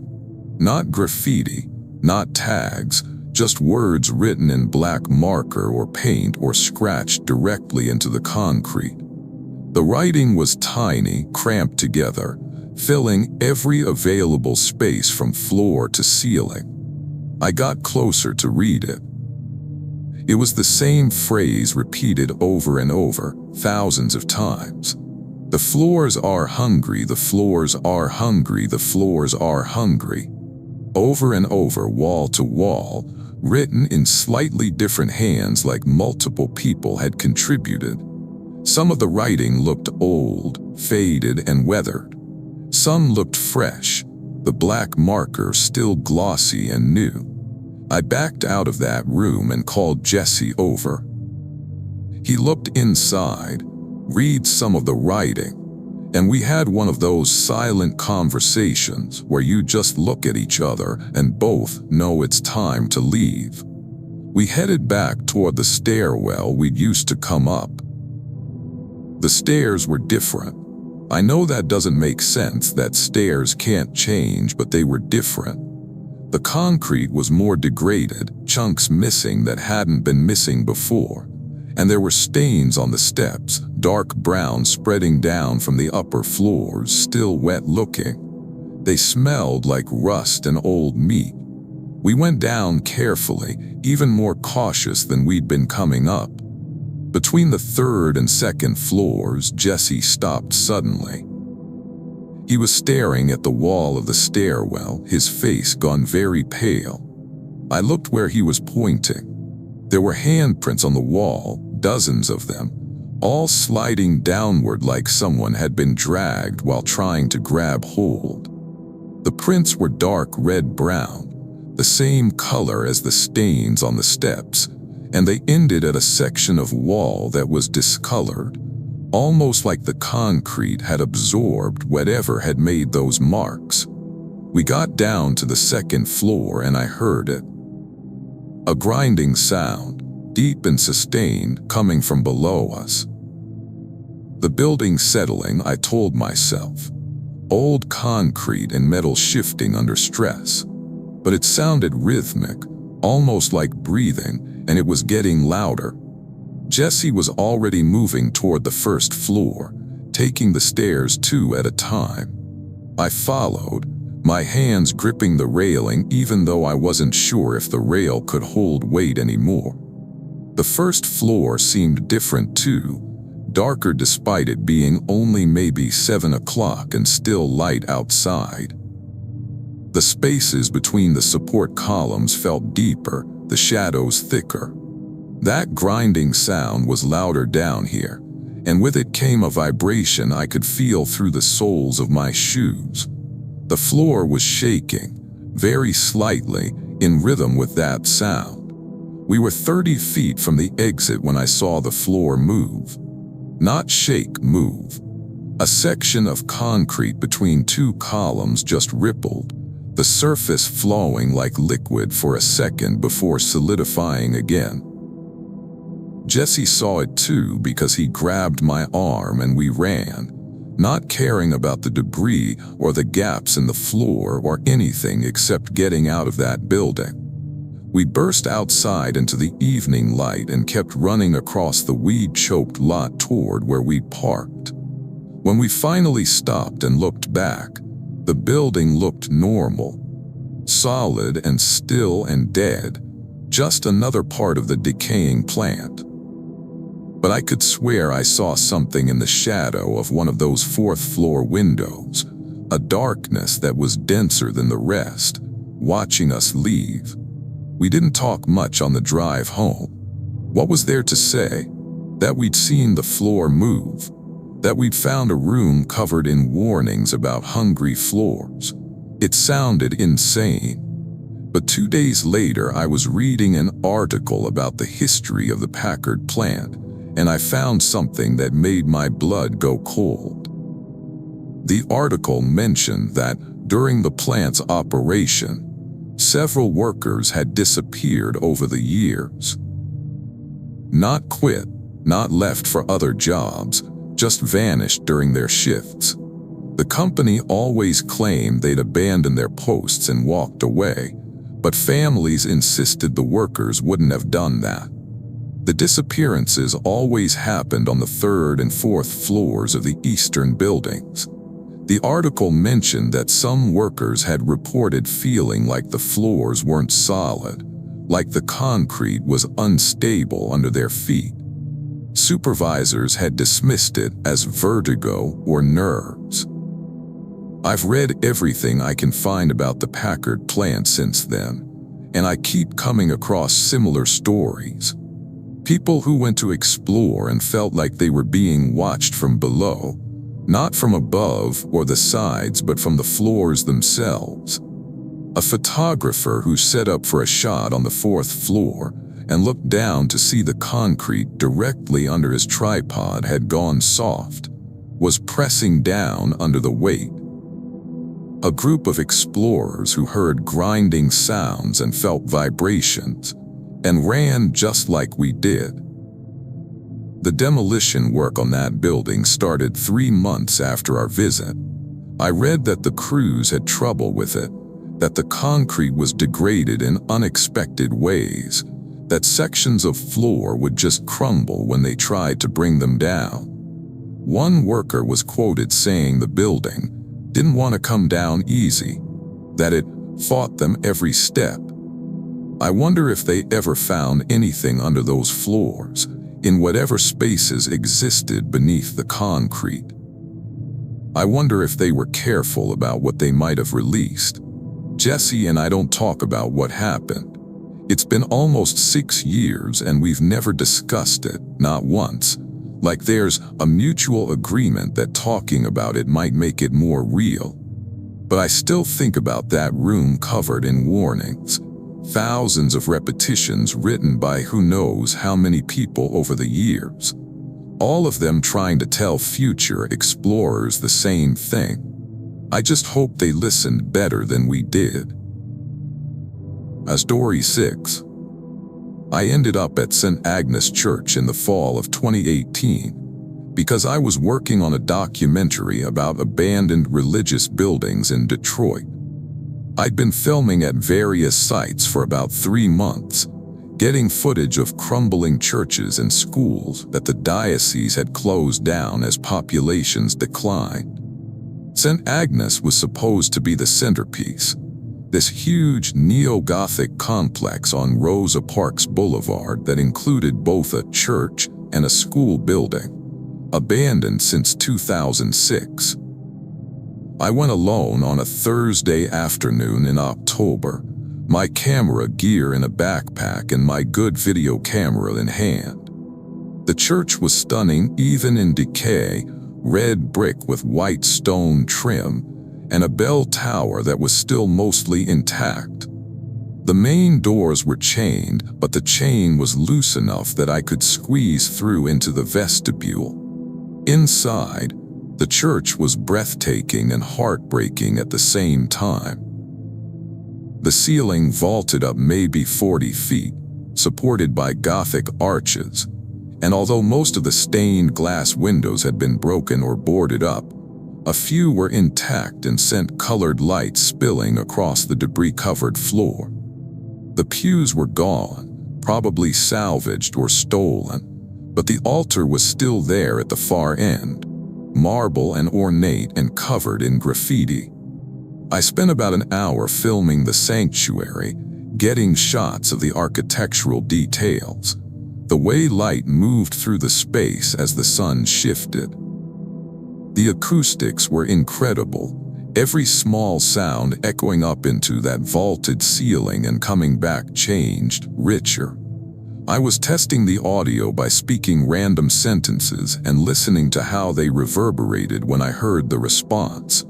Not graffiti, not tags, just words written in black marker or paint or scratched directly into the concrete. The writing was tiny, cramped together, filling every available space from floor to ceiling. I got closer to read it. It was the same phrase repeated over and over, thousands of times. The floors are hungry, the floors are hungry, the floors are hungry. Over and over, wall to wall, written in slightly different hands like multiple people had contributed. Some of the writing looked old, faded, and weathered. Some looked fresh, the black marker still glossy and new. I backed out of that room and called Jesse over. He looked inside, read some of the writing, and we had one of those silent conversations where you just look at each other and both know it's time to leave. We headed back toward the stairwell we'd used to come up. The stairs were different. I know that doesn't make sense, that stairs can't change, but they were different. The concrete was more degraded, chunks missing that hadn't been missing before, and there were stains on the steps, dark brown spreading down from the upper floors, still wet looking. They smelled like rust and old meat. We went down carefully, even more cautious than we'd been coming up. Between the third and second floors, Jesse stopped suddenly. He was staring at the wall of the stairwell, his face gone very pale. I looked where he was pointing. There were handprints on the wall, dozens of them, all sliding downward like someone had been dragged while trying to grab hold. The prints were dark red-brown, the same color as the stains on the steps, and they ended at a section of wall that was discolored, almost like the concrete had absorbed whatever had made those marks. We got down to the second floor and I heard it. A grinding sound, deep and sustained, coming from below us. The building settling, I told myself. Old concrete and metal shifting under stress. But it sounded rhythmic, almost like breathing, and it was getting louder. Jesse was already moving toward the first floor, taking the stairs two at a time. I followed, my hands gripping the railing even though I wasn't sure if the rail could hold weight anymore. The first floor seemed different too, darker despite it being only maybe 7 o'clock and still light outside. The spaces between the support columns felt deeper, the shadows thicker. That grinding sound was louder down here, and with it came a vibration I could feel through the soles of my shoes. The floor was shaking, very slightly, in rhythm with that sound. We were 30 feet from the exit when I saw the floor move. Not shake, move. A section of concrete between two columns just rippled, the surface flowing like liquid for a second before solidifying again. Jesse saw it too because he grabbed my arm and we ran, not caring about the debris or the gaps in the floor or anything except getting out of that building. We burst outside into the evening light and kept running across the weed-choked lot toward where we'd parked. When we finally stopped and looked back, the building looked normal, solid and still and dead, just another part of the decaying plant. But I could swear I saw something in the shadow of one of those fourth-floor windows, a darkness that was denser than the rest, watching us leave. We didn't talk much on the drive home. What was there to say? That we'd seen the floor move, that we'd found a room covered in warnings about hungry floors. It sounded insane. But 2 days later, I was reading an article about the history of the Packard plant, and I found something that made my blood go cold. The article mentioned that during the plant's operation, several workers had disappeared over the years. Not quit, not left for other jobs, just vanished during their shifts. The company always claimed they'd abandoned their posts and walked away, but families insisted the workers wouldn't have done that. The disappearances always happened on the third and fourth floors of the eastern buildings. The article mentioned that some workers had reported feeling like the floors weren't solid, like the concrete was unstable under their feet. Supervisors had dismissed it as vertigo or nerves. I've read everything I can find about the Packard plant since then, and I keep coming across similar stories. People who went to explore and felt like they were being watched from below, not from above or the sides but from the floors themselves. A photographer who set up for a shot on the fourth floor and looked down to see the concrete directly under his tripod had gone soft, was pressing down under the weight. A group of explorers who heard grinding sounds and felt vibrations and ran just like we did. The demolition work on that building started 3 months after our visit. I read that the crews had trouble with it, that the concrete was degraded in unexpected ways, that sections of floor would just crumble when they tried to bring them down. One worker was quoted saying the building didn't want to come down easy, that it fought them every step. I wonder if they ever found anything under those floors, in whatever spaces existed beneath the concrete. I wonder if they were careful about what they might have released. Jesse and I don't talk about what happened. It's been almost 6 years and we've never discussed it, not once. Like there's a mutual agreement that talking about it might make it more real. But I still think about that room covered in warnings. Thousands of repetitions written by who knows how many people over the years. All of them trying to tell future explorers the same thing. I just hope they listened better than we did. Story 6. I ended up at St. Agnes Church in the fall of 2018 because I was working on a documentary about abandoned religious buildings in Detroit. I'd been filming at various sites for about 3 months, getting footage of crumbling churches and schools that the diocese had closed down as populations declined. St. Agnes was supposed to be the centerpiece, this huge neo-Gothic complex on Rosa Parks Boulevard that included both a church and a school building, abandoned since 2006. I went alone on a Thursday afternoon in October, my camera gear in a backpack and my good video camera in hand. The church was stunning even in decay, red brick with white stone trim, and a bell tower that was still mostly intact. The main doors were chained, but the chain was loose enough that I could squeeze through into the vestibule. Inside, the church was breathtaking and heartbreaking at the same time. The ceiling vaulted up maybe 40 feet, supported by Gothic arches, and although most of the stained glass windows had been broken or boarded up, a few were intact and sent colored light spilling across the debris-covered floor. The pews were gone, probably salvaged or stolen, but the altar was still there at the far end, marble and ornate and covered in graffiti. I spent about an hour filming the sanctuary, getting shots of the architectural details, the way light moved through the space as the sun shifted. The acoustics were incredible, every small sound echoing up into that vaulted ceiling and coming back changed, richer. I was testing the audio by speaking random sentences and listening to how they reverberated when I heard the response.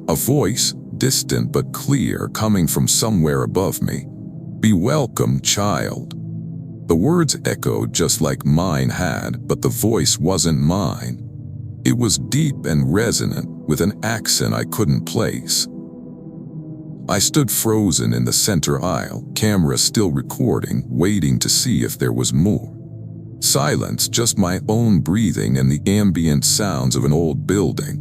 A voice, distant but clear, coming from somewhere above me. "Be welcome, child." The words echoed just like mine had, but the voice wasn't mine. It was deep and resonant, with an accent I couldn't place. I stood frozen in the center aisle, camera still recording, waiting to see if there was more. Silence, just my own breathing and the ambient sounds of an old building.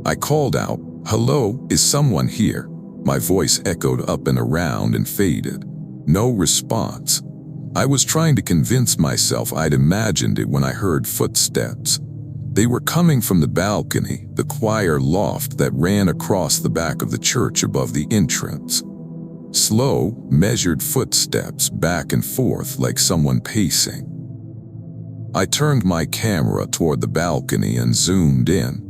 I called out, "Hello, is someone here?" My voice echoed up and around and faded. No response. I was trying to convince myself I'd imagined it when I heard footsteps. They were coming from the balcony, the choir loft that ran across the back of the church above the entrance. Slow, measured footsteps back and forth like someone pacing. I turned my camera toward the balcony and zoomed in.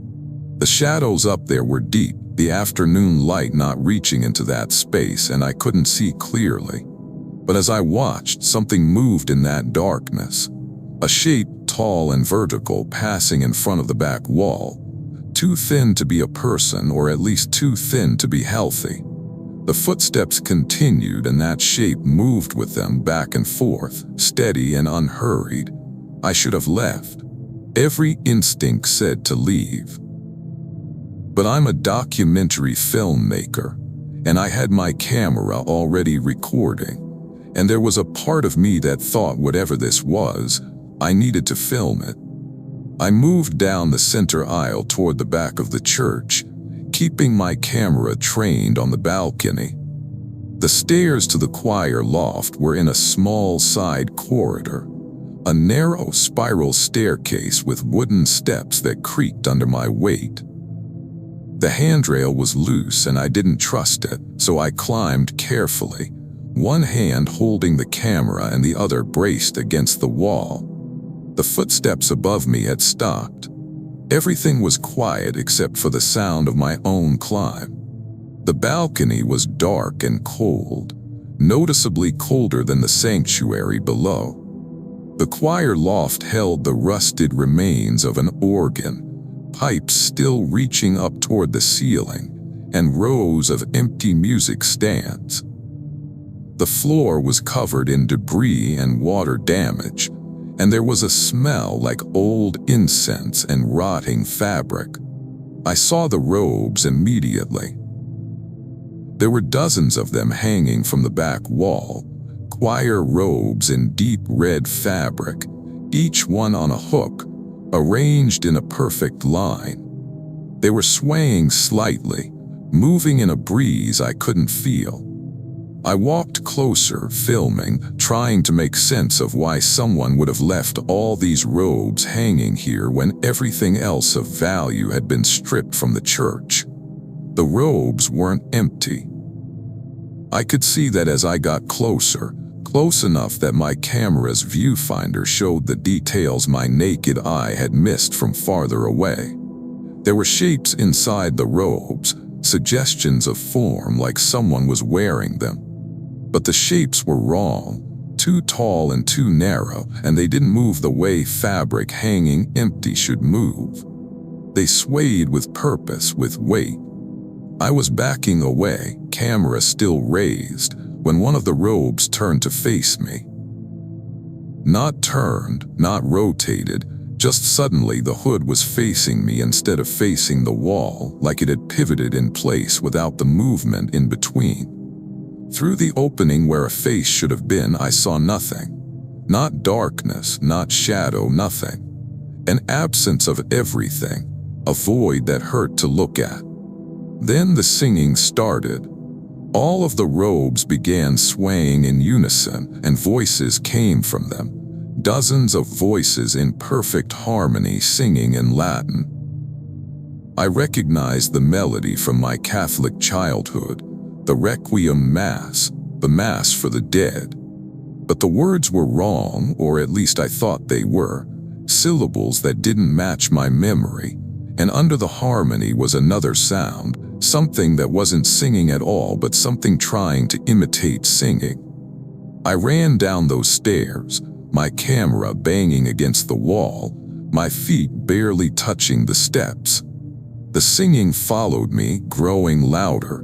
The shadows up there were deep, the afternoon light not reaching into that space, and I couldn't see clearly. But as I watched, something moved in that darkness. A shape, tall and vertical, passing in front of the back wall. Too thin to be a person, or at least too thin to be healthy. The footsteps continued and that shape moved with them back and forth, steady and unhurried. I should have left. Every instinct said to leave. But I'm a documentary filmmaker, and I had my camera already recording. And there was a part of me that thought whatever this was, I needed to film it. I moved down the center aisle toward the back of the church, keeping my camera trained on the balcony. The stairs to the choir loft were in a small side corridor, a narrow spiral staircase with wooden steps that creaked under my weight. The handrail was loose and I didn't trust it, so I climbed carefully, one hand holding the camera and the other braced against the wall. The footsteps above me had stopped. Everything was quiet except for the sound of my own climb. The balcony was dark and cold, noticeably colder than the sanctuary below. The choir loft held the rusted remains of an organ, pipes still reaching up toward the ceiling, and rows of empty music stands. The floor was covered in debris and water damage, and there was a smell like old incense and rotting fabric. I saw the robes immediately. There were dozens of them hanging from the back wall, choir robes in deep red fabric, each one on a hook, arranged in a perfect line. They were swaying slightly, moving in a breeze I couldn't feel. I walked closer, filming, trying to make sense of why someone would have left all these robes hanging here when everything else of value had been stripped from the church. The robes weren't empty. I could see that as I got closer, close enough that my camera's viewfinder showed the details my naked eye had missed from farther away. There were shapes inside the robes, suggestions of form like someone was wearing them. But the shapes were wrong, too tall and too narrow, and they didn't move the way fabric hanging empty should move. They swayed with purpose, with weight. I was backing away, camera still raised, when one of the robes turned to face me. Not turned, not rotated, just suddenly the hood was facing me instead of facing the wall, like it had pivoted in place without the movement in between. Through the opening where a face should have been, I saw nothing. Not darkness, not shadow, nothing. An absence of everything, a void that hurt to look at. Then the singing started. All of the robes began swaying in unison, and voices came from them. Dozens of voices in perfect harmony singing in Latin. I recognized the melody from my Catholic childhood, the Requiem Mass, the Mass for the dead. But the words were wrong, or at least I thought they were, syllables that didn't match my memory, and under the harmony was another sound, something that wasn't singing at all but something trying to imitate singing. I ran down those stairs, my camera banging against the wall, my feet barely touching the steps. The singing followed me, growing louder,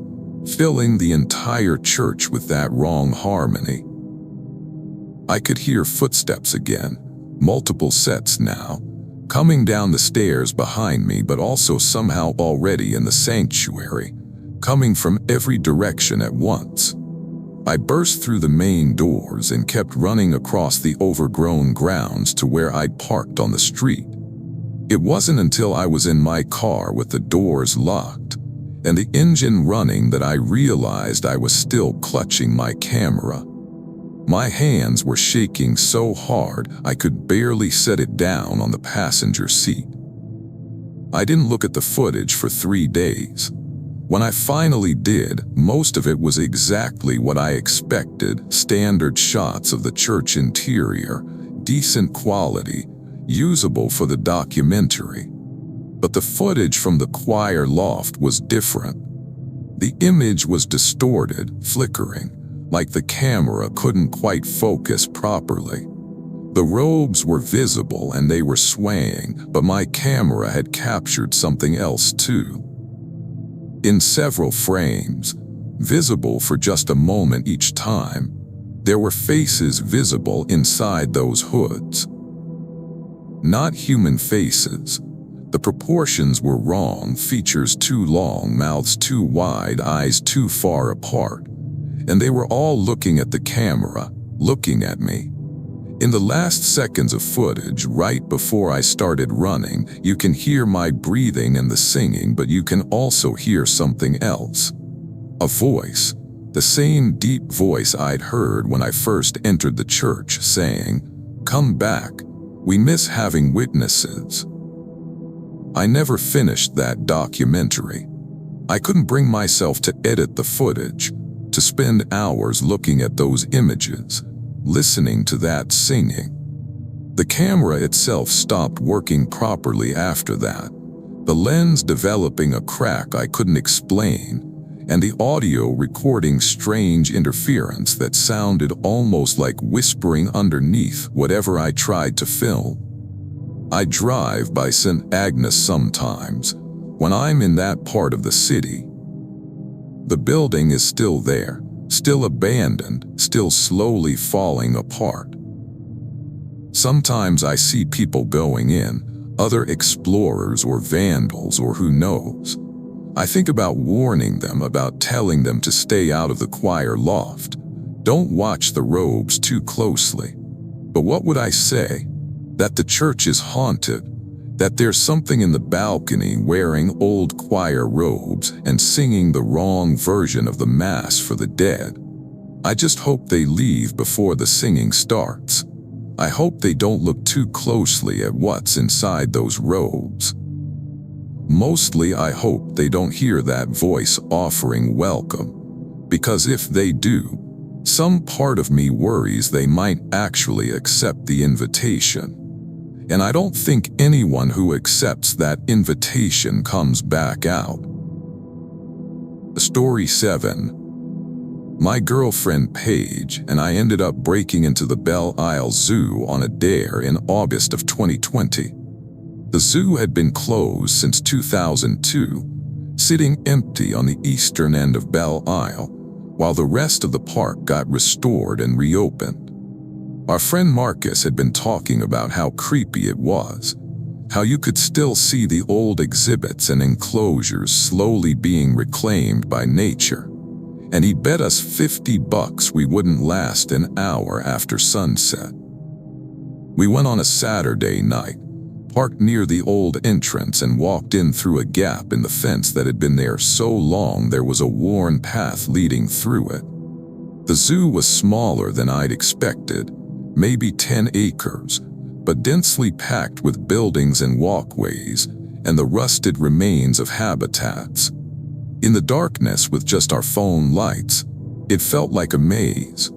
filling the entire church with that wrong harmony. I could hear footsteps again, multiple sets now, coming down the stairs behind me, but also somehow already in the sanctuary, coming from every direction at once. I burst through the main doors and kept running across the overgrown grounds to where I'd parked on the street. It wasn't until I was in my car with the doors locked and the engine running that I realized I was still clutching my camera. My hands were shaking so hard I could barely set it down on the passenger seat. I didn't look at the footage for 3 days. When I finally did, most of it was exactly what I expected: standard shots of the church interior, decent quality, usable for the documentary. But the footage from the choir loft was different. The image was distorted, flickering, like the camera couldn't quite focus properly. The robes were visible and they were swaying, but my camera had captured something else too. In several frames, visible for just a moment each time, there were faces visible inside those hoods. Not human faces. The proportions were wrong, features too long, mouths too wide, eyes too far apart. And they were all looking at the camera, looking at me. In the last seconds of footage, right before I started running, you can hear my breathing and the singing, but you can also hear something else. A voice, The same deep voice I'd heard when I first entered the church saying, "Come back, we miss having witnesses." I never finished that documentary. I couldn't bring myself to edit the footage, to spend hours looking at those images, listening to that singing. The camera itself stopped working properly after that, the lens developing a crack I couldn't explain, and the audio recording strange interference that sounded almost like whispering underneath whatever I tried to film. I drive by St. Agnes sometimes, when I'm in that part of the city. The building is still there, still abandoned, still slowly falling apart. Sometimes I see people going in, other explorers or vandals or who knows. I think about warning them, about telling them to stay out of the choir loft. Don't watch the robes too closely. But what would I say? That the church is haunted, that there's something in the balcony wearing old choir robes and singing the wrong version of the Mass for the dead. I just hope they leave before the singing starts. I hope they don't look too closely at what's inside those robes. Mostly I hope they don't hear that voice offering welcome, because if they do, some part of me worries they might actually accept the invitation. And I don't think anyone who accepts that invitation comes back out. Story 7. My girlfriend Paige and I ended up breaking into the Belle Isle Zoo on a dare in August of 2020. The zoo had been closed since 2002, sitting empty on the eastern end of Belle Isle, while the rest of the park got restored and reopened. Our friend Marcus had been talking about how creepy it was, how you could still see the old exhibits and enclosures slowly being reclaimed by nature, and he bet us $50 we wouldn't last an hour after sunset. We went on a Saturday night, parked near the old entrance and walked in through a gap in the fence that had been there so long there was a worn path leading through it. The zoo was smaller than I'd expected, maybe 10 acres, but densely packed with buildings and walkways and the rusted remains of habitats. In the darkness with just our phone lights, it felt like a maze.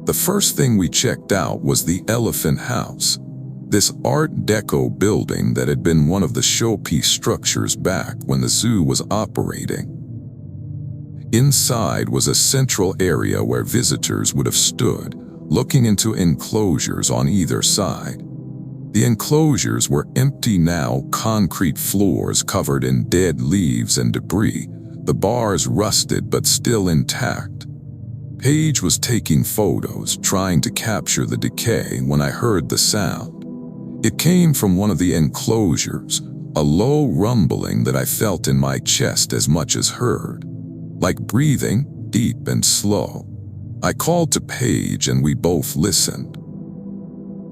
The first thing we checked out was the Elephant House, this Art Deco building that had been one of the showpiece structures back when the zoo was operating. Inside was a central area where visitors would have stood, looking into enclosures on either side. The enclosures were empty now, concrete floors covered in dead leaves and debris, the bars rusted but still intact. Paige was taking photos, trying to capture the decay when I heard the sound. It came from one of the enclosures, a low rumbling that I felt in my chest as much as heard, like breathing, deep and slow. I called to Paige and we both listened.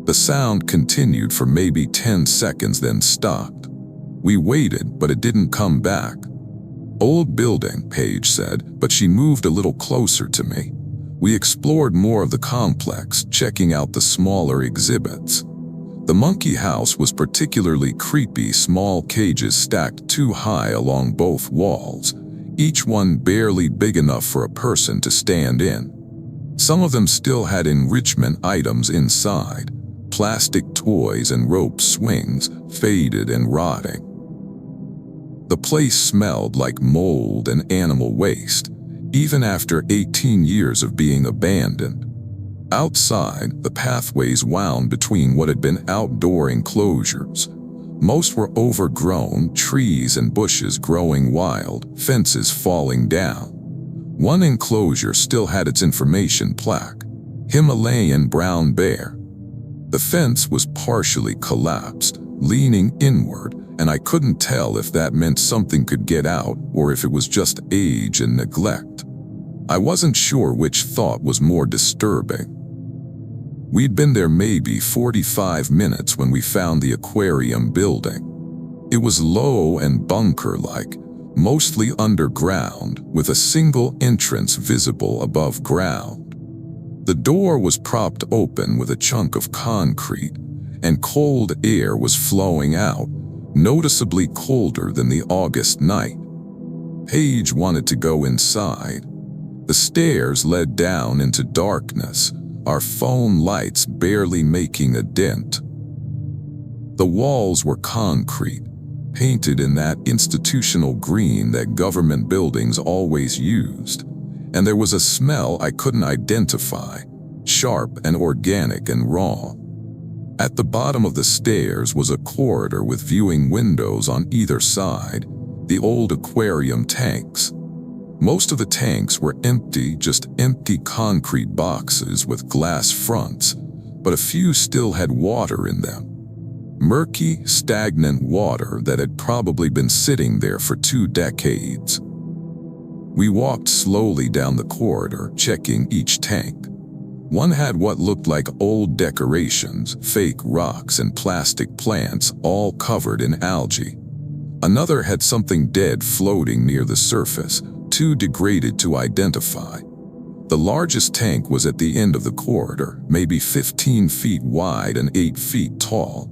The sound continued for maybe 10 seconds then stopped. We waited, but it didn't come back. "Old building," Paige said, but she moved a little closer to me. We explored more of the complex, checking out the smaller exhibits. The monkey house was particularly creepy, small cages stacked too high along both walls, each one barely big enough for a person to stand in. Some of them still had enrichment items inside, plastic toys and rope swings, faded and rotting. The place smelled like mold and animal waste, even after 18 years of being abandoned. Outside, the pathways wound between what had been outdoor enclosures. Most were overgrown, trees and bushes growing wild, fences falling down. One enclosure still had its information plaque, Himalayan brown bear. The fence was partially collapsed, leaning inward, and I couldn't tell if that meant something could get out or if it was just age and neglect. I wasn't sure which thought was more disturbing. We'd been there maybe 45 minutes when we found the aquarium building. It was low and bunker-like, mostly underground, with a single entrance visible above ground. The door was propped open with a chunk of concrete, and cold air was flowing out, noticeably colder than the August night. Paige wanted to go inside. The stairs led down into darkness, our phone lights barely making a dent. The walls were concrete, painted in that institutional green that government buildings always used, and there was a smell I couldn't identify, sharp and organic and raw. At the bottom of the stairs was a corridor with viewing windows on either side, the old aquarium tanks. Most of the tanks were empty, just empty concrete boxes with glass fronts, but a few still had water in them. Murky, stagnant water that had probably been sitting there for 2 decades. We walked slowly down the corridor, checking each tank. One had what looked like old decorations, fake rocks and plastic plants, all covered in algae. Another had something dead floating near the surface, too degraded to identify. The largest tank was at the end of the corridor, maybe 15 feet wide and 8 feet tall.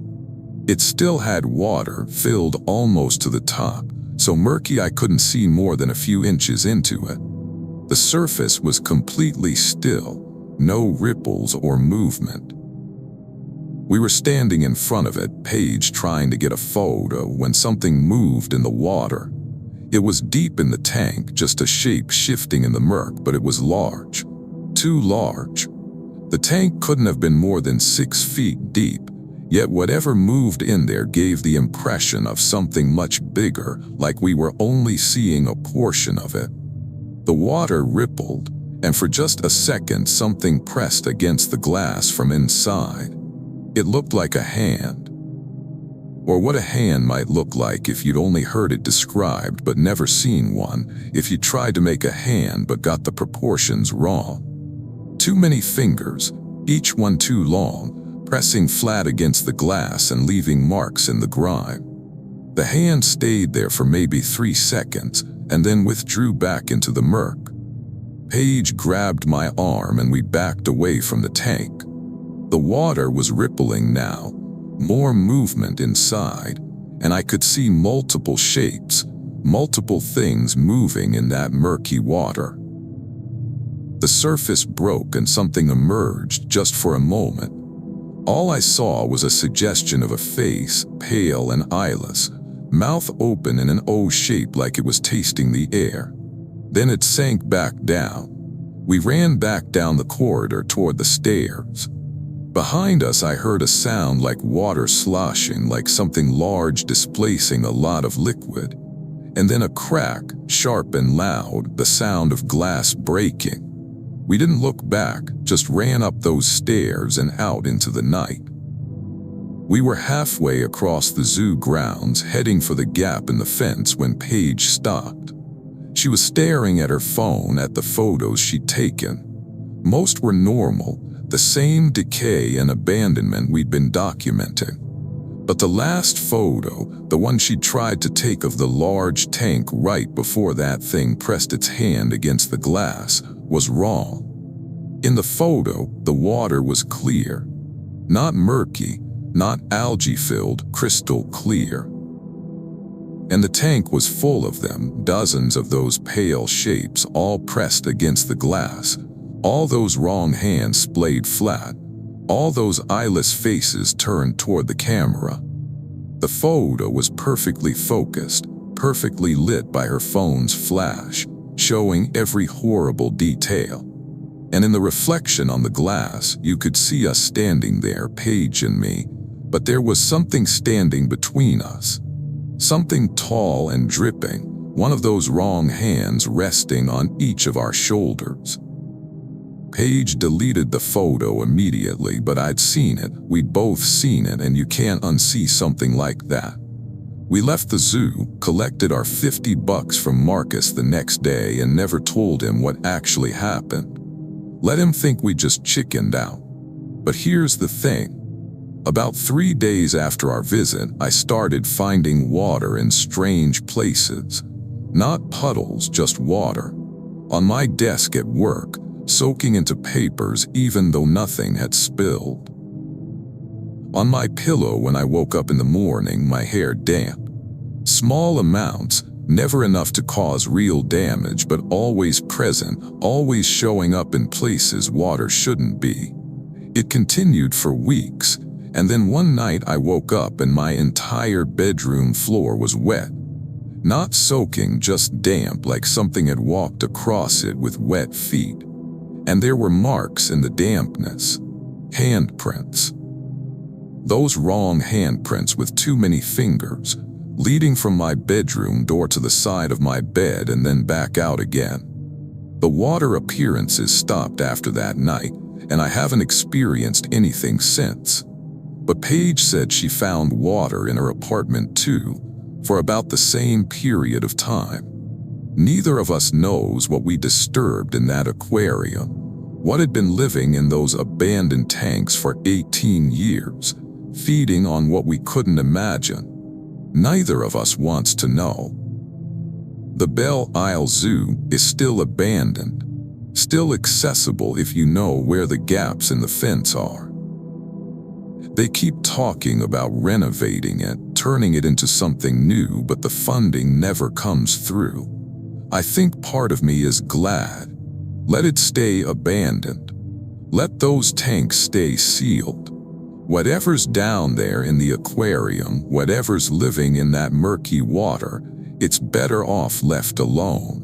It still had water, filled almost to the top, so murky I couldn't see more than a few inches into it. The surface was completely still, no ripples or movement. We were standing in front of it, Paige trying to get a photo, when something moved in the water. It was deep in the tank, just a shape shifting in the murk, but it was large. Too large. The tank couldn't have been more than 6 feet deep, yet whatever moved in there gave the impression of something much bigger, like we were only seeing a portion of it. The water rippled, and for just a second something pressed against the glass from inside. It looked like a hand. Or what a hand might look like if you'd only heard it described but never seen one, if you tried to make a hand but got the proportions wrong. Too many fingers, each one too long, pressing flat against the glass and leaving marks in the grime. The hand stayed there for maybe 3 seconds and then withdrew back into the murk. Paige grabbed my arm and we backed away from the tank. The water was rippling now, more movement inside, and I could see multiple shapes, multiple things moving in that murky water. The surface broke and something emerged just for a moment. All I saw was a suggestion of a face, pale and eyeless, mouth open in an O shape like it was tasting the air. Then it sank back down. We ran back down the corridor toward the stairs. Behind us I heard a sound like water sloshing, like something large displacing a lot of liquid. And then a crack, sharp and loud, the sound of glass breaking. We didn't look back, just ran up those stairs and out into the night. We were halfway across the zoo grounds, heading for the gap in the fence when Paige stopped. She was staring at her phone at the photos she'd taken. Most were normal, the same decay and abandonment we'd been documenting. But the last photo, the one she'd tried to take of the large tank right before that thing pressed its hand against the glass, was wrong. In the photo, the water was clear. Not murky, not algae-filled, crystal clear. And the tank was full of them, dozens of those pale shapes all pressed against the glass, all those wrong hands splayed flat, all those eyeless faces turned toward the camera. The photo was perfectly focused, perfectly lit by her phone's flash, showing every horrible detail. And in the reflection on the glass, you could see us standing there, Paige and me, but there was something standing between us. Something tall and dripping, one of those wrong hands resting on each of our shoulders. Paige deleted the photo immediately, but I'd seen it, we'd both seen it, and you can't unsee something like that. We left the zoo, collected our $50 from Marcus the next day and never told him what actually happened. Let him think we just chickened out. But here's the thing. About 3 days after our visit, I started finding water in strange places. Not puddles, just water. On my desk at work, soaking into papers even though nothing had spilled. On my pillow when I woke up in the morning, my hair damp. Small amounts, never enough to cause real damage, but always present, always showing up in places water shouldn't be. It continued for weeks, and then one night I woke up and my entire bedroom floor was wet. Not soaking, just damp, like something had walked across it with wet feet. And there were marks in the dampness. Handprints. Those wrong handprints with too many fingers, leading from my bedroom door to the side of my bed and then back out again. The water appearances stopped after that night, and I haven't experienced anything since. But Paige said she found water in her apartment too, for about the same period of time. Neither of us knows what we disturbed in that aquarium, what had been living in those abandoned tanks for 18 years, feeding on what we couldn't imagine. Neither of us wants to know. The Belle Isle Zoo is still abandoned, still accessible if you know where the gaps in the fence are. They keep talking about renovating it, turning it into something new, but the funding never comes through. I think part of me is glad. Let it stay abandoned. Let those tanks stay sealed. Whatever's down there in the aquarium, whatever's living in that murky water, it's better off left alone.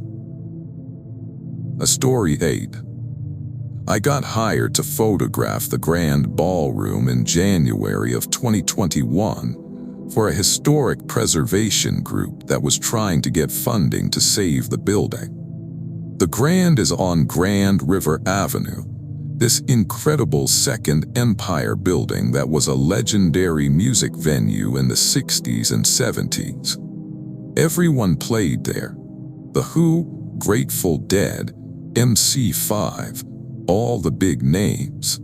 A story 8. I got hired to photograph the Grand Ballroom in January of 2021 for a historic preservation group that was trying to get funding to save the building. The Grand is on Grand River Avenue, this incredible Second Empire building that was a legendary music venue in the 60s and 70s. Everyone played there. The Who, Grateful Dead, MC5, all the big names.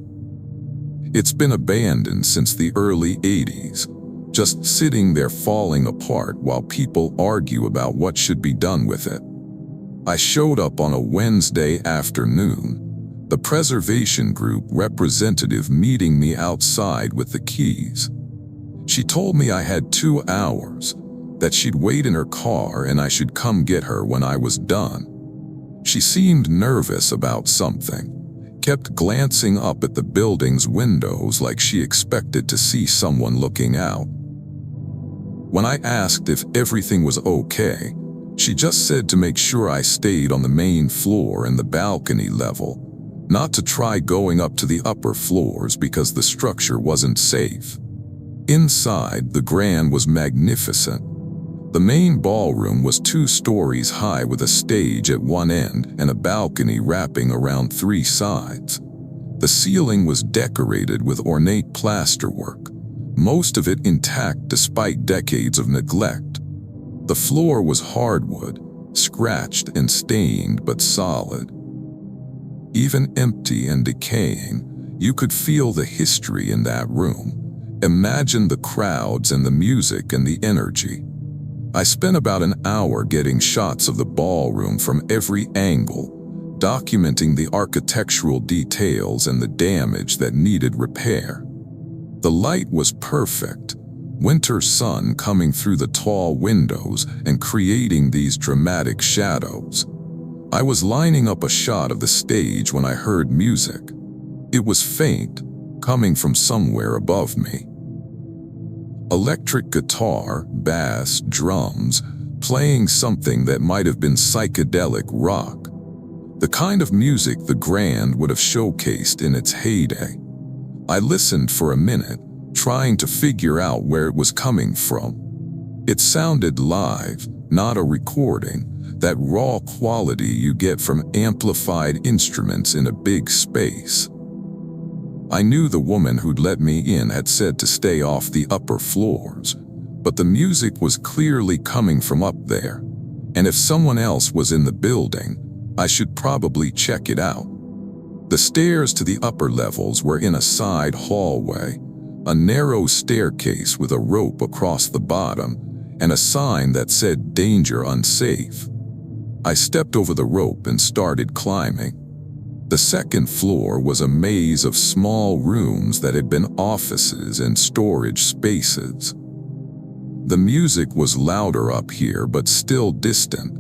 It's been abandoned since the early 80s, just sitting there falling apart while people argue about what should be done with it. I showed up on a Wednesday afternoon, the preservation group representative meeting me outside with the keys. She told me I had 2 hours, that she'd wait in her car and I should come get her when I was done. She seemed nervous about something, kept glancing up at the building's windows like she expected to see someone looking out. When I asked if everything was okay, she just said to make sure I stayed on the main floor and the balcony level, not to try going up to the upper floors because the structure wasn't safe. Inside, the Grand was magnificent. The main ballroom was 2 stories high with a stage at one end and a balcony wrapping around 3 sides. The ceiling was decorated with ornate plasterwork, most of it intact despite decades of neglect. The floor was hardwood, scratched and stained but solid. Even empty and decaying, you could feel the history in that room. Imagine the crowds and the music and the energy. I spent about an hour getting shots of the ballroom from every angle, documenting the architectural details and the damage that needed repair. The light was perfect, winter sun coming through the tall windows and creating these dramatic shadows. I was lining up a shot of the stage when I heard music. It was faint, coming from somewhere above me. Electric guitar, bass, drums, playing something that might have been psychedelic rock. The kind of music the Grand would have showcased in its heyday. I listened for a minute, trying to figure out where it was coming from. It sounded live, not a recording, that raw quality you get from amplified instruments in a big space. I knew the woman who'd let me in had said to stay off the upper floors, but the music was clearly coming from up there, and if someone else was in the building, I should probably check it out. The stairs to the upper levels were in a side hallway, a narrow staircase with a rope across the bottom, and a sign that said "Danger Unsafe." I stepped over the rope and started climbing. The second floor was a maze of small rooms that had been offices and storage spaces. The music was louder up here but still distant,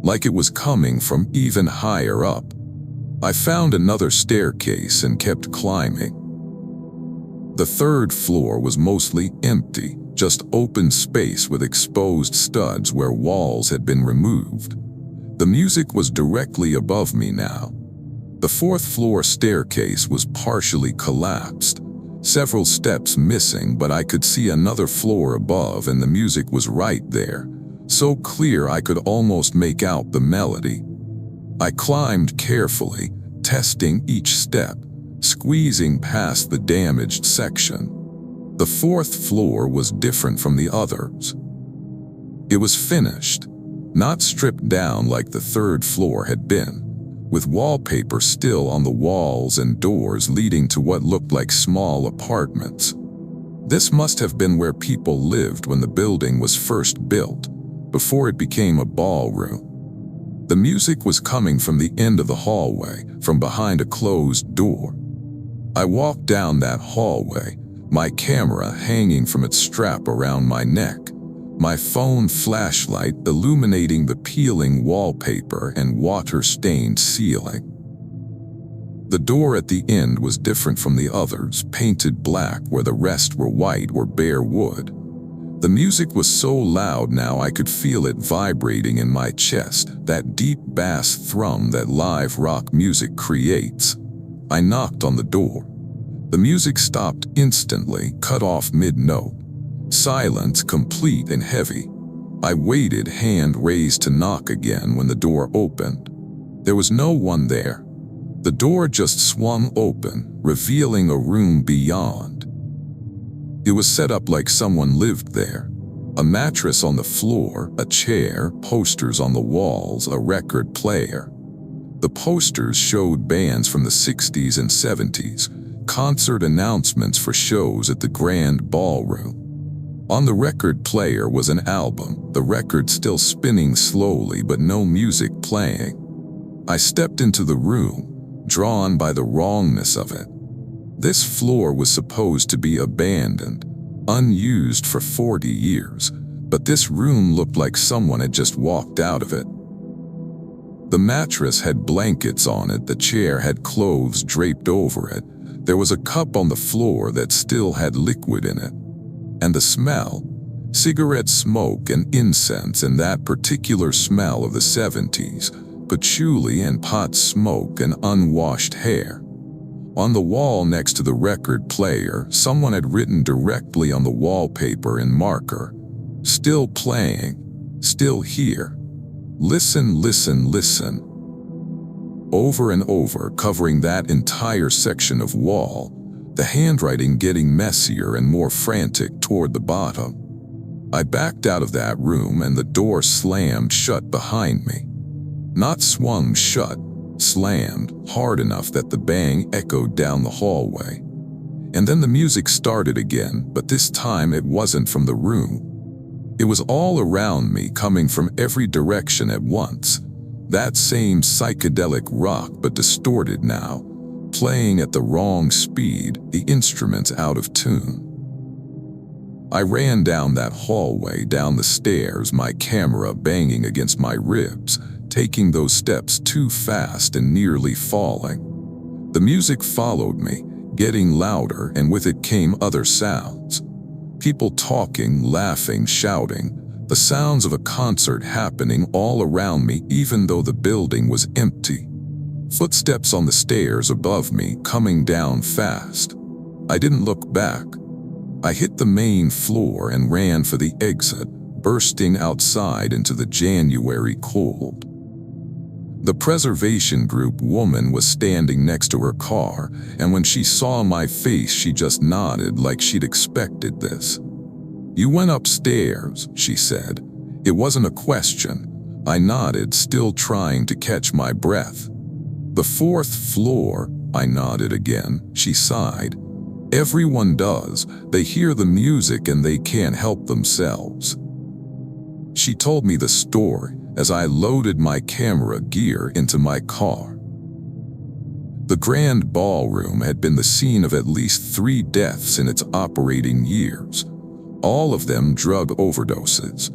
like it was coming from even higher up. I found another staircase and kept climbing. The third floor was mostly empty, just open space with exposed studs where walls had been removed. The music was directly above me now. The fourth floor staircase was partially collapsed, several steps missing, but I could see another floor above and the music was right there, so clear I could almost make out the melody. I climbed carefully, testing each step, squeezing past the damaged section. The fourth floor was different from the others. It was finished, not stripped down like the third floor had been, with wallpaper still on the walls and doors leading to what looked like small apartments. This must have been where people lived when the building was first built, before it became a ballroom. The music was coming from the end of the hallway, from behind a closed door. I walked down that hallway, my camera hanging from its strap around my neck, my phone flashlight illuminating the peeling wallpaper and water-stained ceiling. The door at the end was different from the others, painted black where the rest were white or bare wood. The music was so loud now I could feel it vibrating in my chest, that deep bass thrum that live rock music creates. I knocked on the door. The music stopped instantly, cut off mid-note. Silence, complete and heavy. I waited, hand raised to knock again when the door opened. There was no one there. The door just swung open, revealing a room beyond. It was set up like someone lived there. A mattress on the floor, a chair, posters on the walls, a record player. The posters showed bands from the 60s and 70s, concert announcements for shows at the Grand Ballroom. On the record player was an album, the record still spinning slowly but no music playing. I stepped into the room, drawn by the wrongness of it. This floor was supposed to be abandoned, unused for 40 years, but this room looked like someone had just walked out of it. The mattress had blankets on it, the chair had clothes draped over it, there was a cup on the floor that still had liquid in it. And the smell, cigarette smoke and incense, and that particular smell of the 70s, patchouli and pot smoke and unwashed hair. On the wall next to the record player, someone had written directly on the wallpaper in marker, "Still playing, still here. Listen, listen, listen." Over and over, covering that entire section of wall, the handwriting getting messier and more frantic toward the bottom. I backed out of that room and the door slammed shut behind me. Not swung shut, slammed hard enough that the bang echoed down the hallway. And then the music started again, but this time it wasn't from the room. It was all around me, coming from every direction at once. That same psychedelic rock, but distorted now, playing at the wrong speed, the instruments out of tune. I ran down that hallway, down the stairs, my camera banging against my ribs, taking those steps too fast and nearly falling. The music followed me, getting louder, and with it came other sounds. People talking, laughing, shouting, the sounds of a concert happening all around me even though the building was empty. Footsteps on the stairs above me, coming down fast. I didn't look back. I hit the main floor and ran for the exit, bursting outside into the January cold. The preservation group woman was standing next to her car, and when she saw my face she just nodded like she'd expected this. "You went upstairs," she said. It wasn't a question. I nodded, still trying to catch my breath. "The fourth floor," I nodded again. She sighed. "Everyone does. They hear the music and they can't help themselves." She told me the story, as I loaded my camera gear into my car. The Grand Ballroom had been the scene of at least 3 deaths in its operating years, all of them drug overdoses,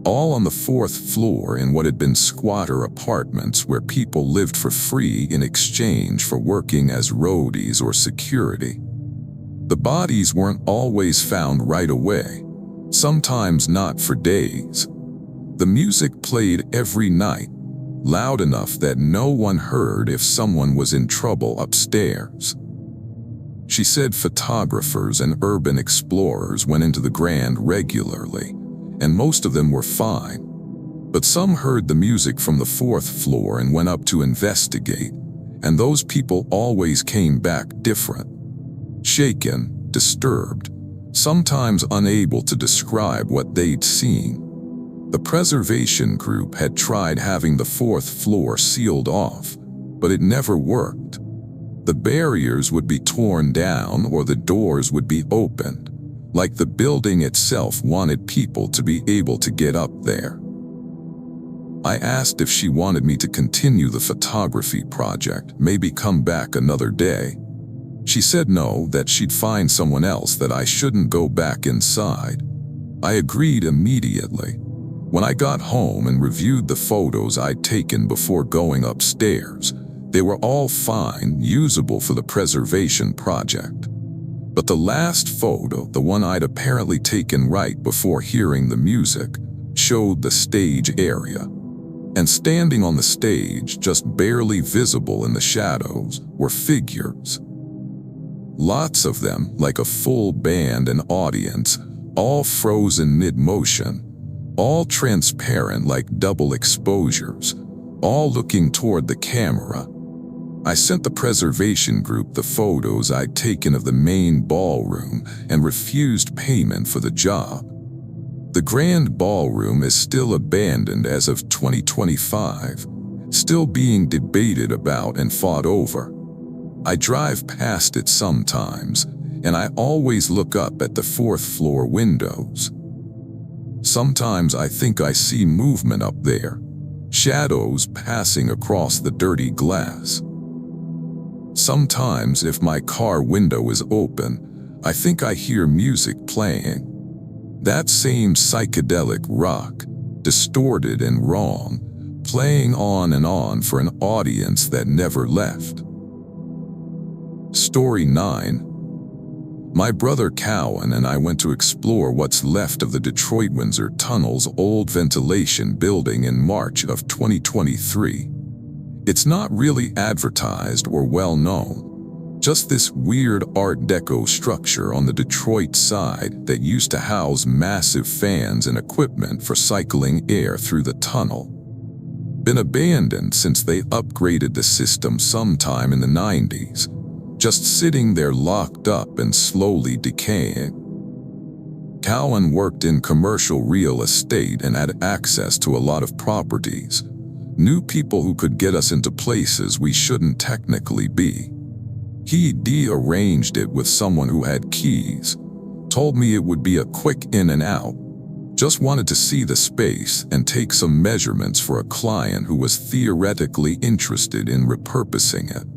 all on the 4th floor in what had been squatter apartments where people lived for free in exchange for working as roadies or security. The bodies weren't always found right away, sometimes not for days. The music played every night, loud enough that no one heard if someone was in trouble upstairs. She said photographers and urban explorers went into the Grand regularly, and most of them were fine. But some heard the music from the 4th floor and went up to investigate, and those people always came back different. Shaken, disturbed, sometimes unable to describe what they'd seen. The preservation group had tried having the 4th floor sealed off, but it never worked. The barriers would be torn down or the doors would be opened, like the building itself wanted people to be able to get up there. I asked if she wanted me to continue the photography project, maybe come back another day. She said no, that she'd find someone else, that I shouldn't go back inside. I agreed immediately. When I got home and reviewed the photos I'd taken before going upstairs, they were all fine, usable for the preservation project. But the last photo, the one I'd apparently taken right before hearing the music, showed the stage area. And standing on the stage, just barely visible in the shadows, were figures. Lots of them, like a full band and audience, all frozen mid-motion, all transparent like double exposures, all looking toward the camera. I sent the preservation group the photos I'd taken of the main ballroom and refused payment for the job. The Grand Ballroom is still abandoned as of 2025, still being debated about and fought over. I drive past it sometimes, and I always look up at the 4th floor windows. Sometimes I think I see movement up there, shadows passing across the dirty glass. Sometimes if my car window is open, I think I hear music playing. That same psychedelic rock, distorted and wrong, playing on and on for an audience that never left. Story 9. My brother Cowan and I went to explore what's left of the Detroit-Windsor Tunnel's old ventilation building in March of 2023. It's not really advertised or well known, just this weird Art Deco structure on the Detroit side that used to house massive fans and equipment for cycling air through the tunnel. Been abandoned since they upgraded the system sometime in the 90s. Just sitting there locked up and slowly decaying. Cowan worked in commercial real estate and had access to a lot of properties, knew people who could get us into places we shouldn't technically be. He arranged it with someone who had keys, told me it would be a quick in and out, just wanted to see the space and take some measurements for a client who was theoretically interested in repurposing it.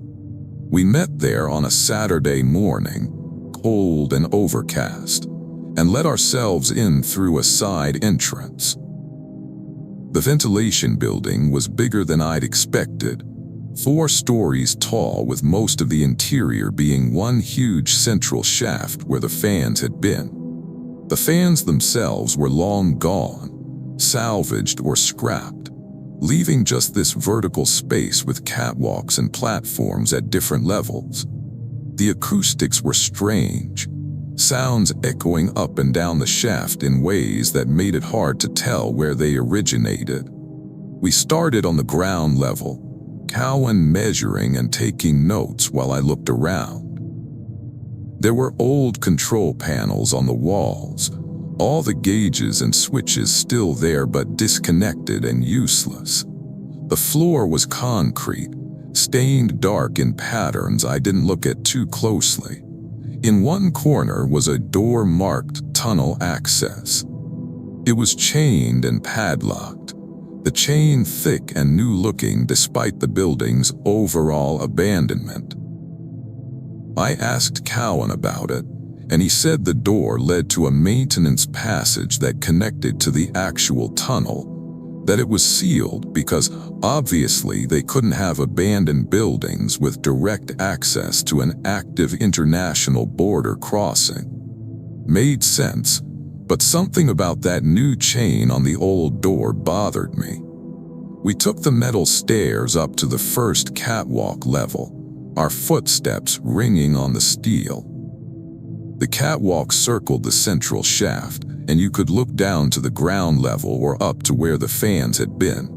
We met there on a Saturday morning, cold and overcast, and let ourselves in through a side entrance. The ventilation building was bigger than I'd expected, 4 stories tall, with most of the interior being one huge central shaft where the fans had been. The fans themselves were long gone, salvaged or scrapped, leaving just this vertical space with catwalks and platforms at different levels. The acoustics were strange, sounds echoing up and down the shaft in ways that made it hard to tell where they originated. We started on the ground level, Cowan measuring and taking notes while I looked around. There were old control panels on the walls, all the gauges and switches still there but disconnected and useless. The floor was concrete, stained dark in patterns I didn't look at too closely. In one corner was a door marked tunnel access. It was chained and padlocked, the chain thick and new-looking despite the building's overall abandonment. I asked Cowan about it, and he said the door led to a maintenance passage that connected to the actual tunnel, that it was sealed because obviously they couldn't have abandoned buildings with direct access to an active international border crossing. Made sense, but something about that new chain on the old door bothered me. We took the metal stairs up to the first catwalk level, our footsteps ringing on the steel. The catwalk circled the central shaft, and you could look down to the ground level or up to where the fans had been.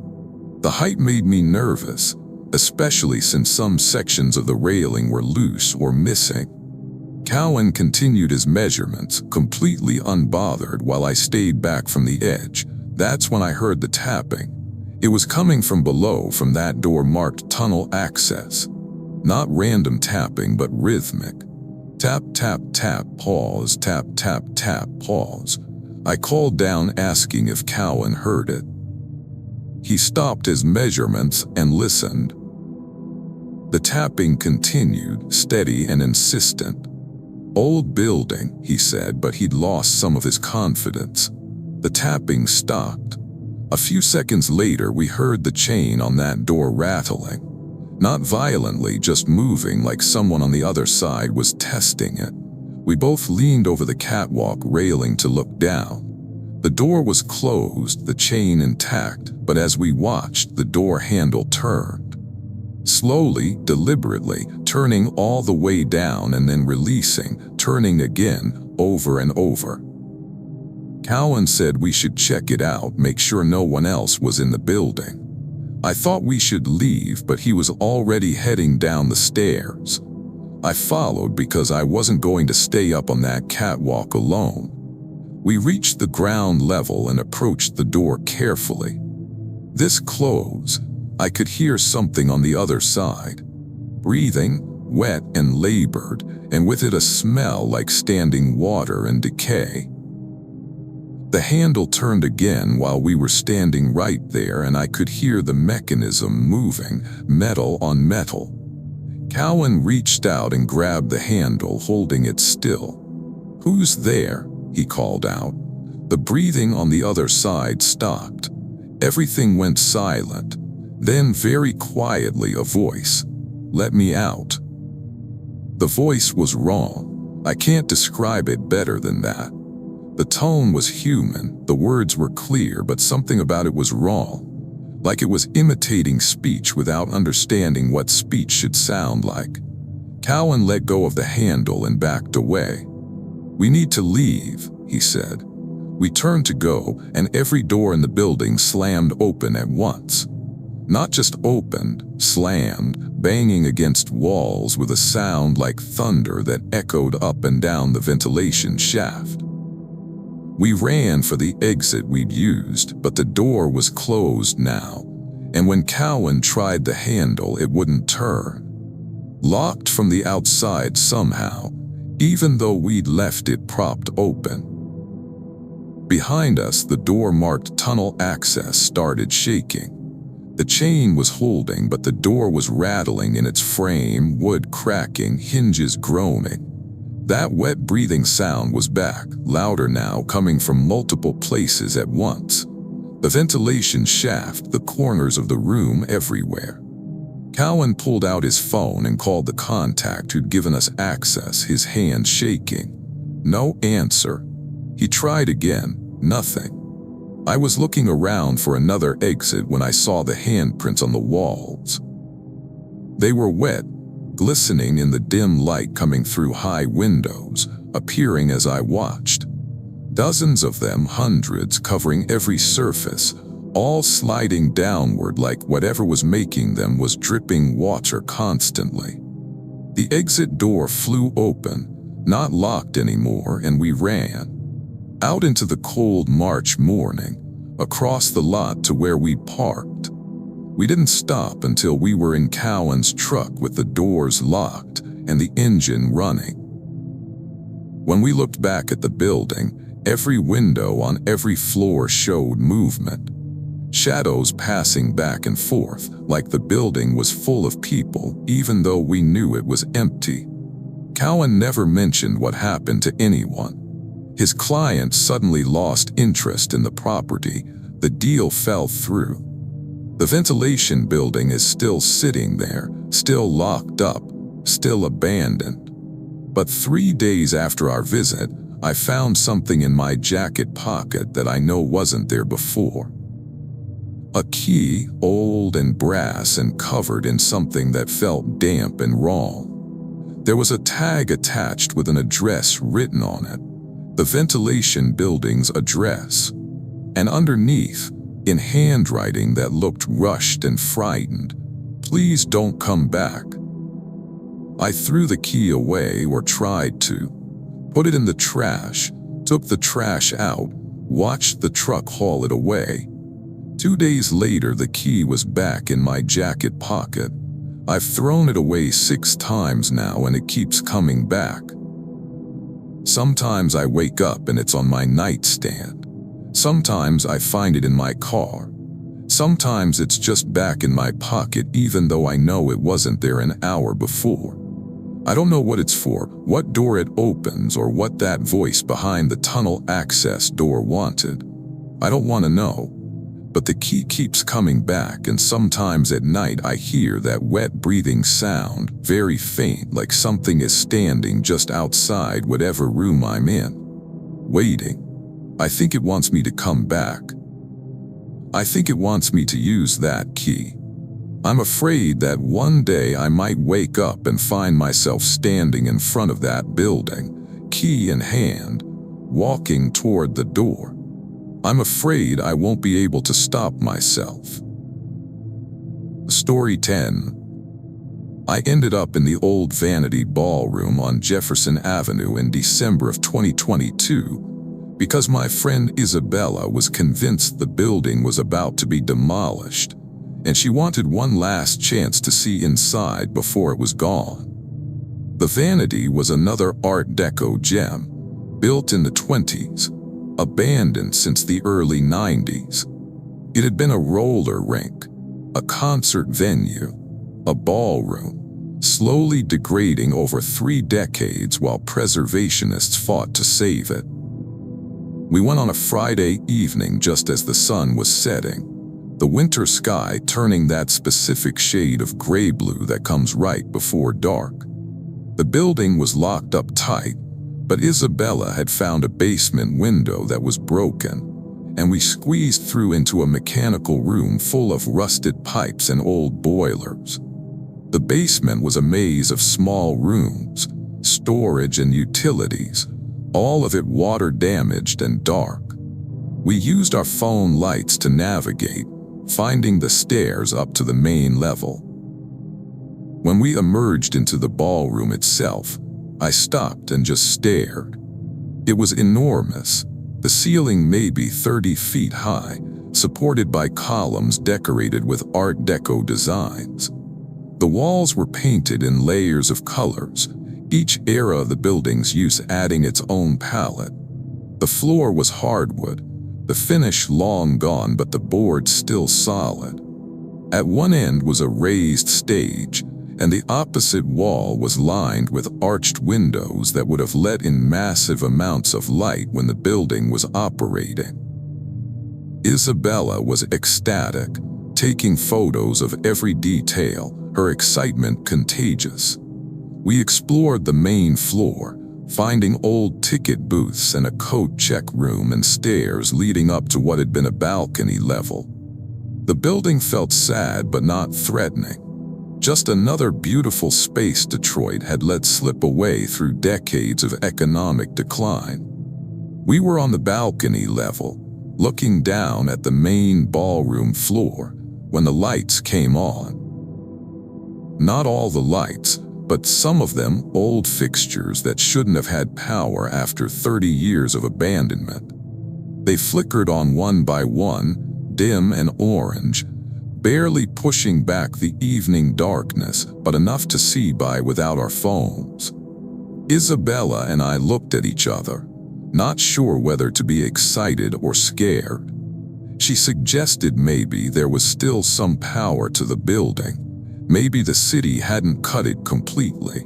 The height made me nervous, especially since some sections of the railing were loose or missing. Cowan continued his measurements, completely unbothered, while I stayed back from the edge. That's when I heard the tapping. It was coming from below, from that door marked tunnel access. Not random tapping, but rhythmic. Tap, tap, tap, pause, tap, tap, tap, pause. I called down asking if Cowan heard it. He stopped his measurements and listened. The tapping continued, steady and insistent. Old building, he said, but he'd lost some of his confidence. The tapping stopped. A few seconds later, we heard the chain on that door rattling. Not violently, just moving like someone on the other side was testing it. We both leaned over the catwalk railing to look down. The door was closed, the chain intact, but as we watched, the door handle turned. Slowly, deliberately, turning all the way down and then releasing, turning again, over and over. Cowan said we should check it out, make sure no one else was in the building. I thought we should leave, but he was already heading down the stairs. I followed because I wasn't going to stay up on that catwalk alone. We reached the ground level and approached the door carefully. This close, I could hear something on the other side. Breathing, wet and labored, and with it a smell like standing water and decay. The handle turned again while we were standing right there, and I could hear the mechanism moving, metal on metal. Cowan reached out and grabbed the handle, holding it still. "Who's there?" he called out. The breathing on the other side stopped. Everything went silent. Then very quietly a voice, "Let me out." The voice was wrong. I can't describe it better than that. The tone was human, the words were clear, but something about it was wrong. Like it was imitating speech without understanding what speech should sound like. Cowan let go of the handle and backed away. "We need to leave," he said. We turned to go, and every door in the building slammed open at once. Not just opened, slammed, banging against walls with a sound like thunder that echoed up and down the ventilation shaft. We ran for the exit we'd used, but the door was closed now, and when Cowan tried the handle, it wouldn't turn. Locked from the outside somehow, even though we'd left it propped open. Behind us, the door marked tunnel access started shaking. The chain was holding, but the door was rattling in its frame, wood cracking, hinges groaning. That wet breathing sound was back, louder now, coming from multiple places at once. The ventilation shaft, the corners of the room, everywhere. Cowan pulled out his phone and called the contact who'd given us access, his hand shaking. No answer. He tried again, nothing. I was looking around for another exit when I saw the handprints on the walls. They were wet, glistening in the dim light coming through high windows, appearing as I watched. Dozens of them, hundreds, covering every surface, all sliding downward like whatever was making them was dripping water constantly. The exit door flew open, not locked anymore, and we ran. Out into the cold March morning, across the lot to where we'd parked. We didn't stop until we were in Cowan's truck with the doors locked and the engine running. When we looked back at the building, every window on every floor showed movement. shadows passing back and forth, like the building was full of people, even though we knew it was empty. Cowan never mentioned what happened to anyone. His client suddenly lost interest in the property. The deal fell through. The ventilation building is still sitting there, still locked up, still abandoned. But 3 days after our visit, I found something in my jacket pocket that I know wasn't there before. A key, old and brass and covered in something that felt damp and wrong. There was a tag attached with an address written on it, the ventilation building's address. And underneath, in handwriting that looked rushed and frightened, "Please don't come back." I threw the key away, or tried to. Put it in the trash, took the trash out, watched the truck haul it away. 2 days later, the key was back in my jacket pocket. I've thrown it away 6 times now and it keeps coming back. Sometimes I wake up and it's on my nightstand. Sometimes I find it in my car. Sometimes it's just back in my pocket even though I know it wasn't there an hour before. I don't know what it's for, what door it opens, or what that voice behind the tunnel access door wanted. I don't want to know. But the key keeps coming back, and sometimes at night I hear that wet breathing sound, very faint, like something is standing just outside whatever room I'm in, waiting. I think it wants me to come back. I think it wants me to use that key. I'm afraid that one day I might wake up and find myself standing in front of that building, key in hand, walking toward the door. I'm afraid I won't be able to stop myself. Story 10. I ended up in the old Vanity Ballroom on Jefferson Avenue in December of 2022 because my friend Isabella was convinced the building was about to be demolished, and she wanted one last chance to see inside before it was gone. The Vanity was another Art Deco gem, built in the 20s, abandoned since the early 90s. It had been a roller rink, a concert venue, a ballroom, slowly degrading over 3 decades while preservationists fought to save it. We went on a Friday evening just as the sun was setting, the winter sky turning that specific shade of gray-blue that comes right before dark. The building was locked up tight, but Isabella had found a basement window that was broken, and we squeezed through into a mechanical room full of rusted pipes and old boilers. The basement was a maze of small rooms, storage and utilities, all of it water-damaged and dark. We used our phone lights to navigate, finding the stairs up to the main level. When we emerged into the ballroom itself, I stopped and just stared. It was enormous, the ceiling maybe 30 feet high, supported by columns decorated with Art Deco designs. The walls were painted in layers of colors, each era of the building's use adding its own palette. The floor was hardwood, the finish long gone but the boards still solid. At one end was a raised stage, and the opposite wall was lined with arched windows that would have let in massive amounts of light when the building was operating. Isabella was ecstatic, taking photos of every detail, her excitement contagious. We explored the main floor, finding old ticket booths and a coat check room and stairs leading up to what had been a balcony level. The building felt sad but not threatening. Just another beautiful space Detroit had let slip away through decades of economic decline. We were on the balcony level, looking down at the main ballroom floor, when the lights came on. Not all the lights, but some of them old fixtures that shouldn't have had power after 30 years of abandonment. They flickered on one by one, dim and orange, barely pushing back the evening darkness, but enough to see by without our phones. Isabella and I looked at each other, not sure whether to be excited or scared. She suggested maybe there was still some power to the building. Maybe the city hadn't cut it completely.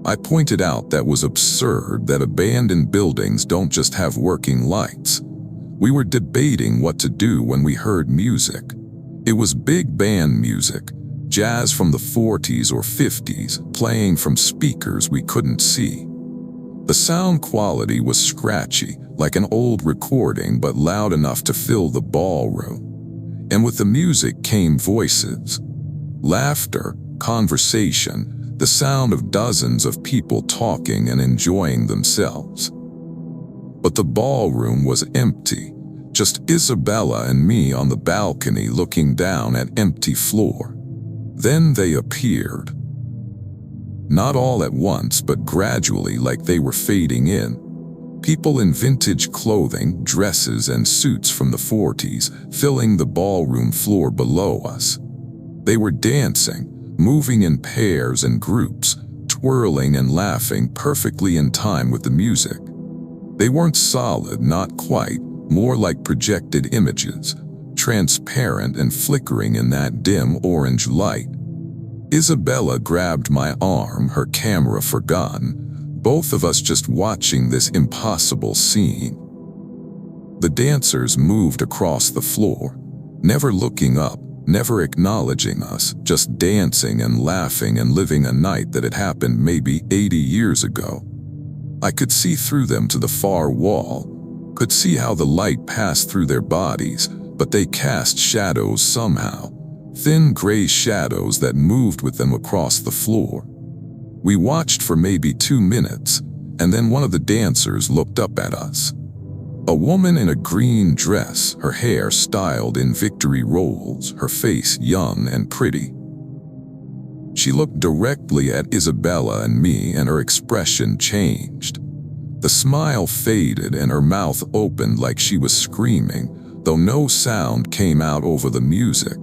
I pointed out that was absurd, that abandoned buildings don't just have working lights. We were debating what to do when we heard music. It was big band music, jazz from the 40s or 50s, playing from speakers we couldn't see. The sound quality was scratchy, like an old recording, but loud enough to fill the ballroom. And with the music came voices, laughter, conversation, the sound of dozens of people talking and enjoying themselves. But the ballroom was empty, just Isabella and me on the balcony looking down at empty floor. Then they appeared. Not all at once, but gradually, like they were fading in. People in vintage clothing, dresses and suits from the 40s, filling the ballroom floor below us. They were dancing, moving in pairs and groups, twirling and laughing perfectly in time with the music. They weren't solid, not quite, more like projected images, transparent and flickering in that dim orange light. Isabella grabbed my arm, her camera forgotten, both of us just watching this impossible scene. The dancers moved across the floor, never looking up, never acknowledging us, just dancing and laughing and living a night that had happened maybe 80 years ago. I could see through them to the far wall, could see how the light passed through their bodies, but they cast shadows somehow, thin gray shadows that moved with them across the floor. We watched for maybe 2 minutes, and then one of the dancers looked up at us. A woman in a green dress, her hair styled in victory rolls, her face young and pretty. She looked directly at Isabella and me, and her expression changed. The smile faded and her mouth opened like she was screaming, though no sound came out over the music.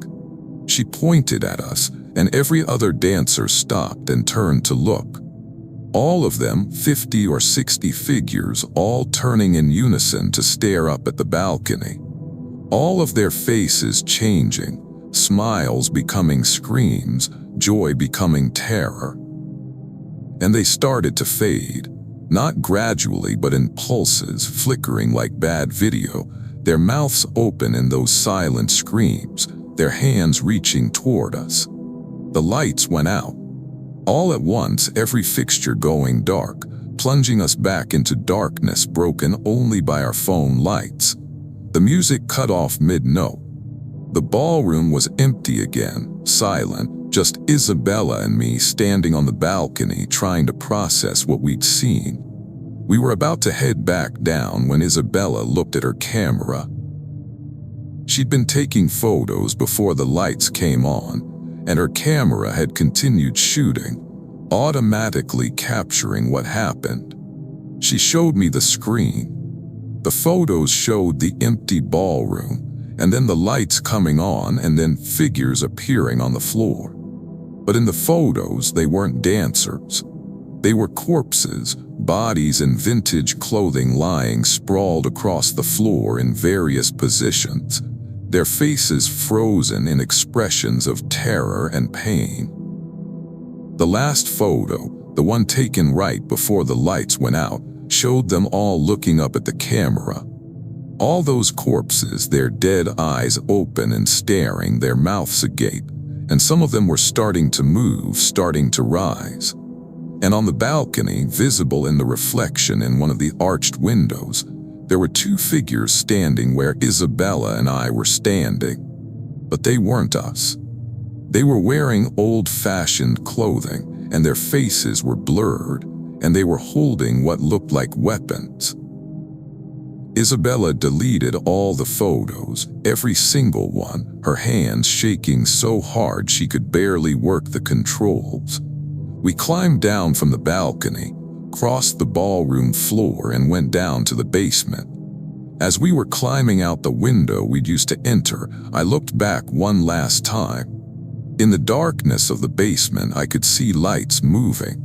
She pointed at us, and every other dancer stopped and turned to look. All of them, 50 or 60 figures, all turning in unison to stare up at the balcony. All of their faces changing, smiles becoming screams, joy becoming terror. And they started to fade, not gradually but in pulses, flickering like bad video, their mouths open in those silent screams, their hands reaching toward us. The lights went out. All at once, every fixture going dark, plunging us back into darkness broken only by our phone lights. The music cut off mid-note. The ballroom was empty again, silent, just Isabella and me standing on the balcony trying to process what we'd seen. We were about to head back down when Isabella looked at her camera. She'd been taking photos before the lights came on, and her camera had continued shooting, automatically capturing what happened. She showed me the screen. The photos showed the empty ballroom, and then the lights coming on, and then figures appearing on the floor. But in the photos, they weren't dancers. They were corpses, bodies in vintage clothing lying sprawled across the floor in various positions, their faces frozen in expressions of terror and pain. The last photo, the one taken right before the lights went out, showed them all looking up at the camera. All those corpses, their dead eyes open and staring, their mouths agape, and some of them were starting to move, starting to rise. And on the balcony, visible in the reflection in one of the arched windows, there were 2 figures standing where Isabella and I were standing. But they weren't us. They were wearing old-fashioned clothing, and their faces were blurred, and they were holding what looked like weapons. Isabella deleted all the photos, every single one, her hands shaking so hard she could barely work the controls. We climbed down from the balcony, crossed the ballroom floor and went down to the basement. As we were climbing out the window we'd used to enter, I looked back one last time. In the darkness of the basement, I could see lights moving.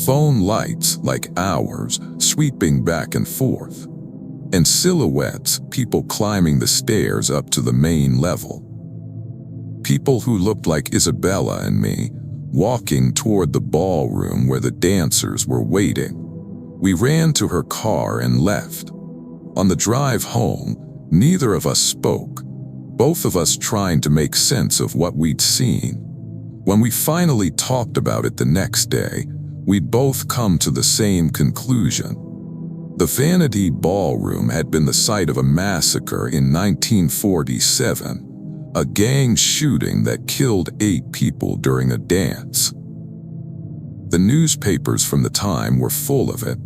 Phone lights, like ours, sweeping back and forth. and silhouettes, people climbing the stairs up to the main level. People who looked like Isabella and me, walking toward the ballroom where the dancers were waiting. We ran to her car and left. On the drive home, neither of us spoke, both of us trying to make sense of what we'd seen. When we finally talked about it the next day, we'd both come to the same conclusion. The Vanity Ballroom had been the site of a massacre in 1947, a gang shooting that killed 8 people during a dance. The newspapers from the time were full of it,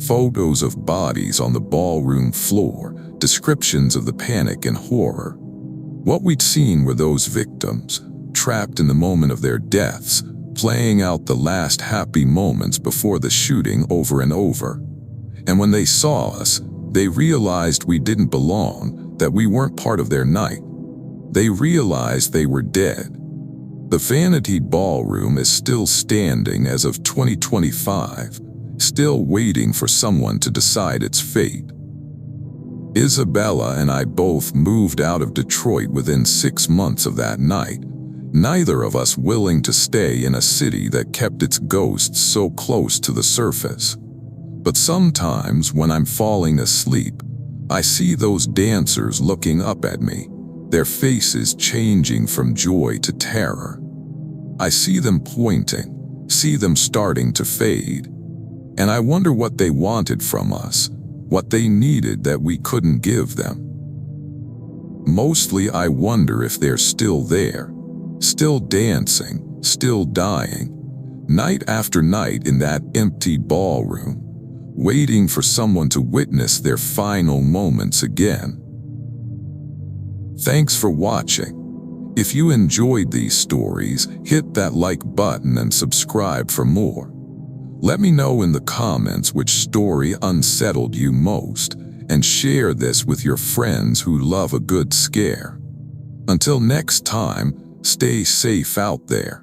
photos of bodies on the ballroom floor, descriptions of the panic and horror. What we'd seen were those victims, trapped in the moment of their deaths, playing out the last happy moments before the shooting over and over. And when they saw us, they realized we didn't belong, that we weren't part of their night. They realized they were dead. The Vanity Ballroom is still standing as of 2025, still waiting for someone to decide its fate. Isabella and I both moved out of Detroit within 6 months of that night, neither of us willing to stay in a city that kept its ghosts so close to the surface. But sometimes when I'm falling asleep, I see those dancers looking up at me, their faces changing from joy to terror. I see them pointing, see them starting to fade, and I wonder what they wanted from us, what they needed that we couldn't give them. Mostly I wonder if they're still there, still dancing, still dying, night after night in that empty ballroom, waiting for someone to witness their final moments again. Thanks for watching. If you enjoyed these stories, hit that like button and subscribe for more. Let me know in the comments which story unsettled you most, and share this with your friends who love a good scare. Until next time, stay safe out there.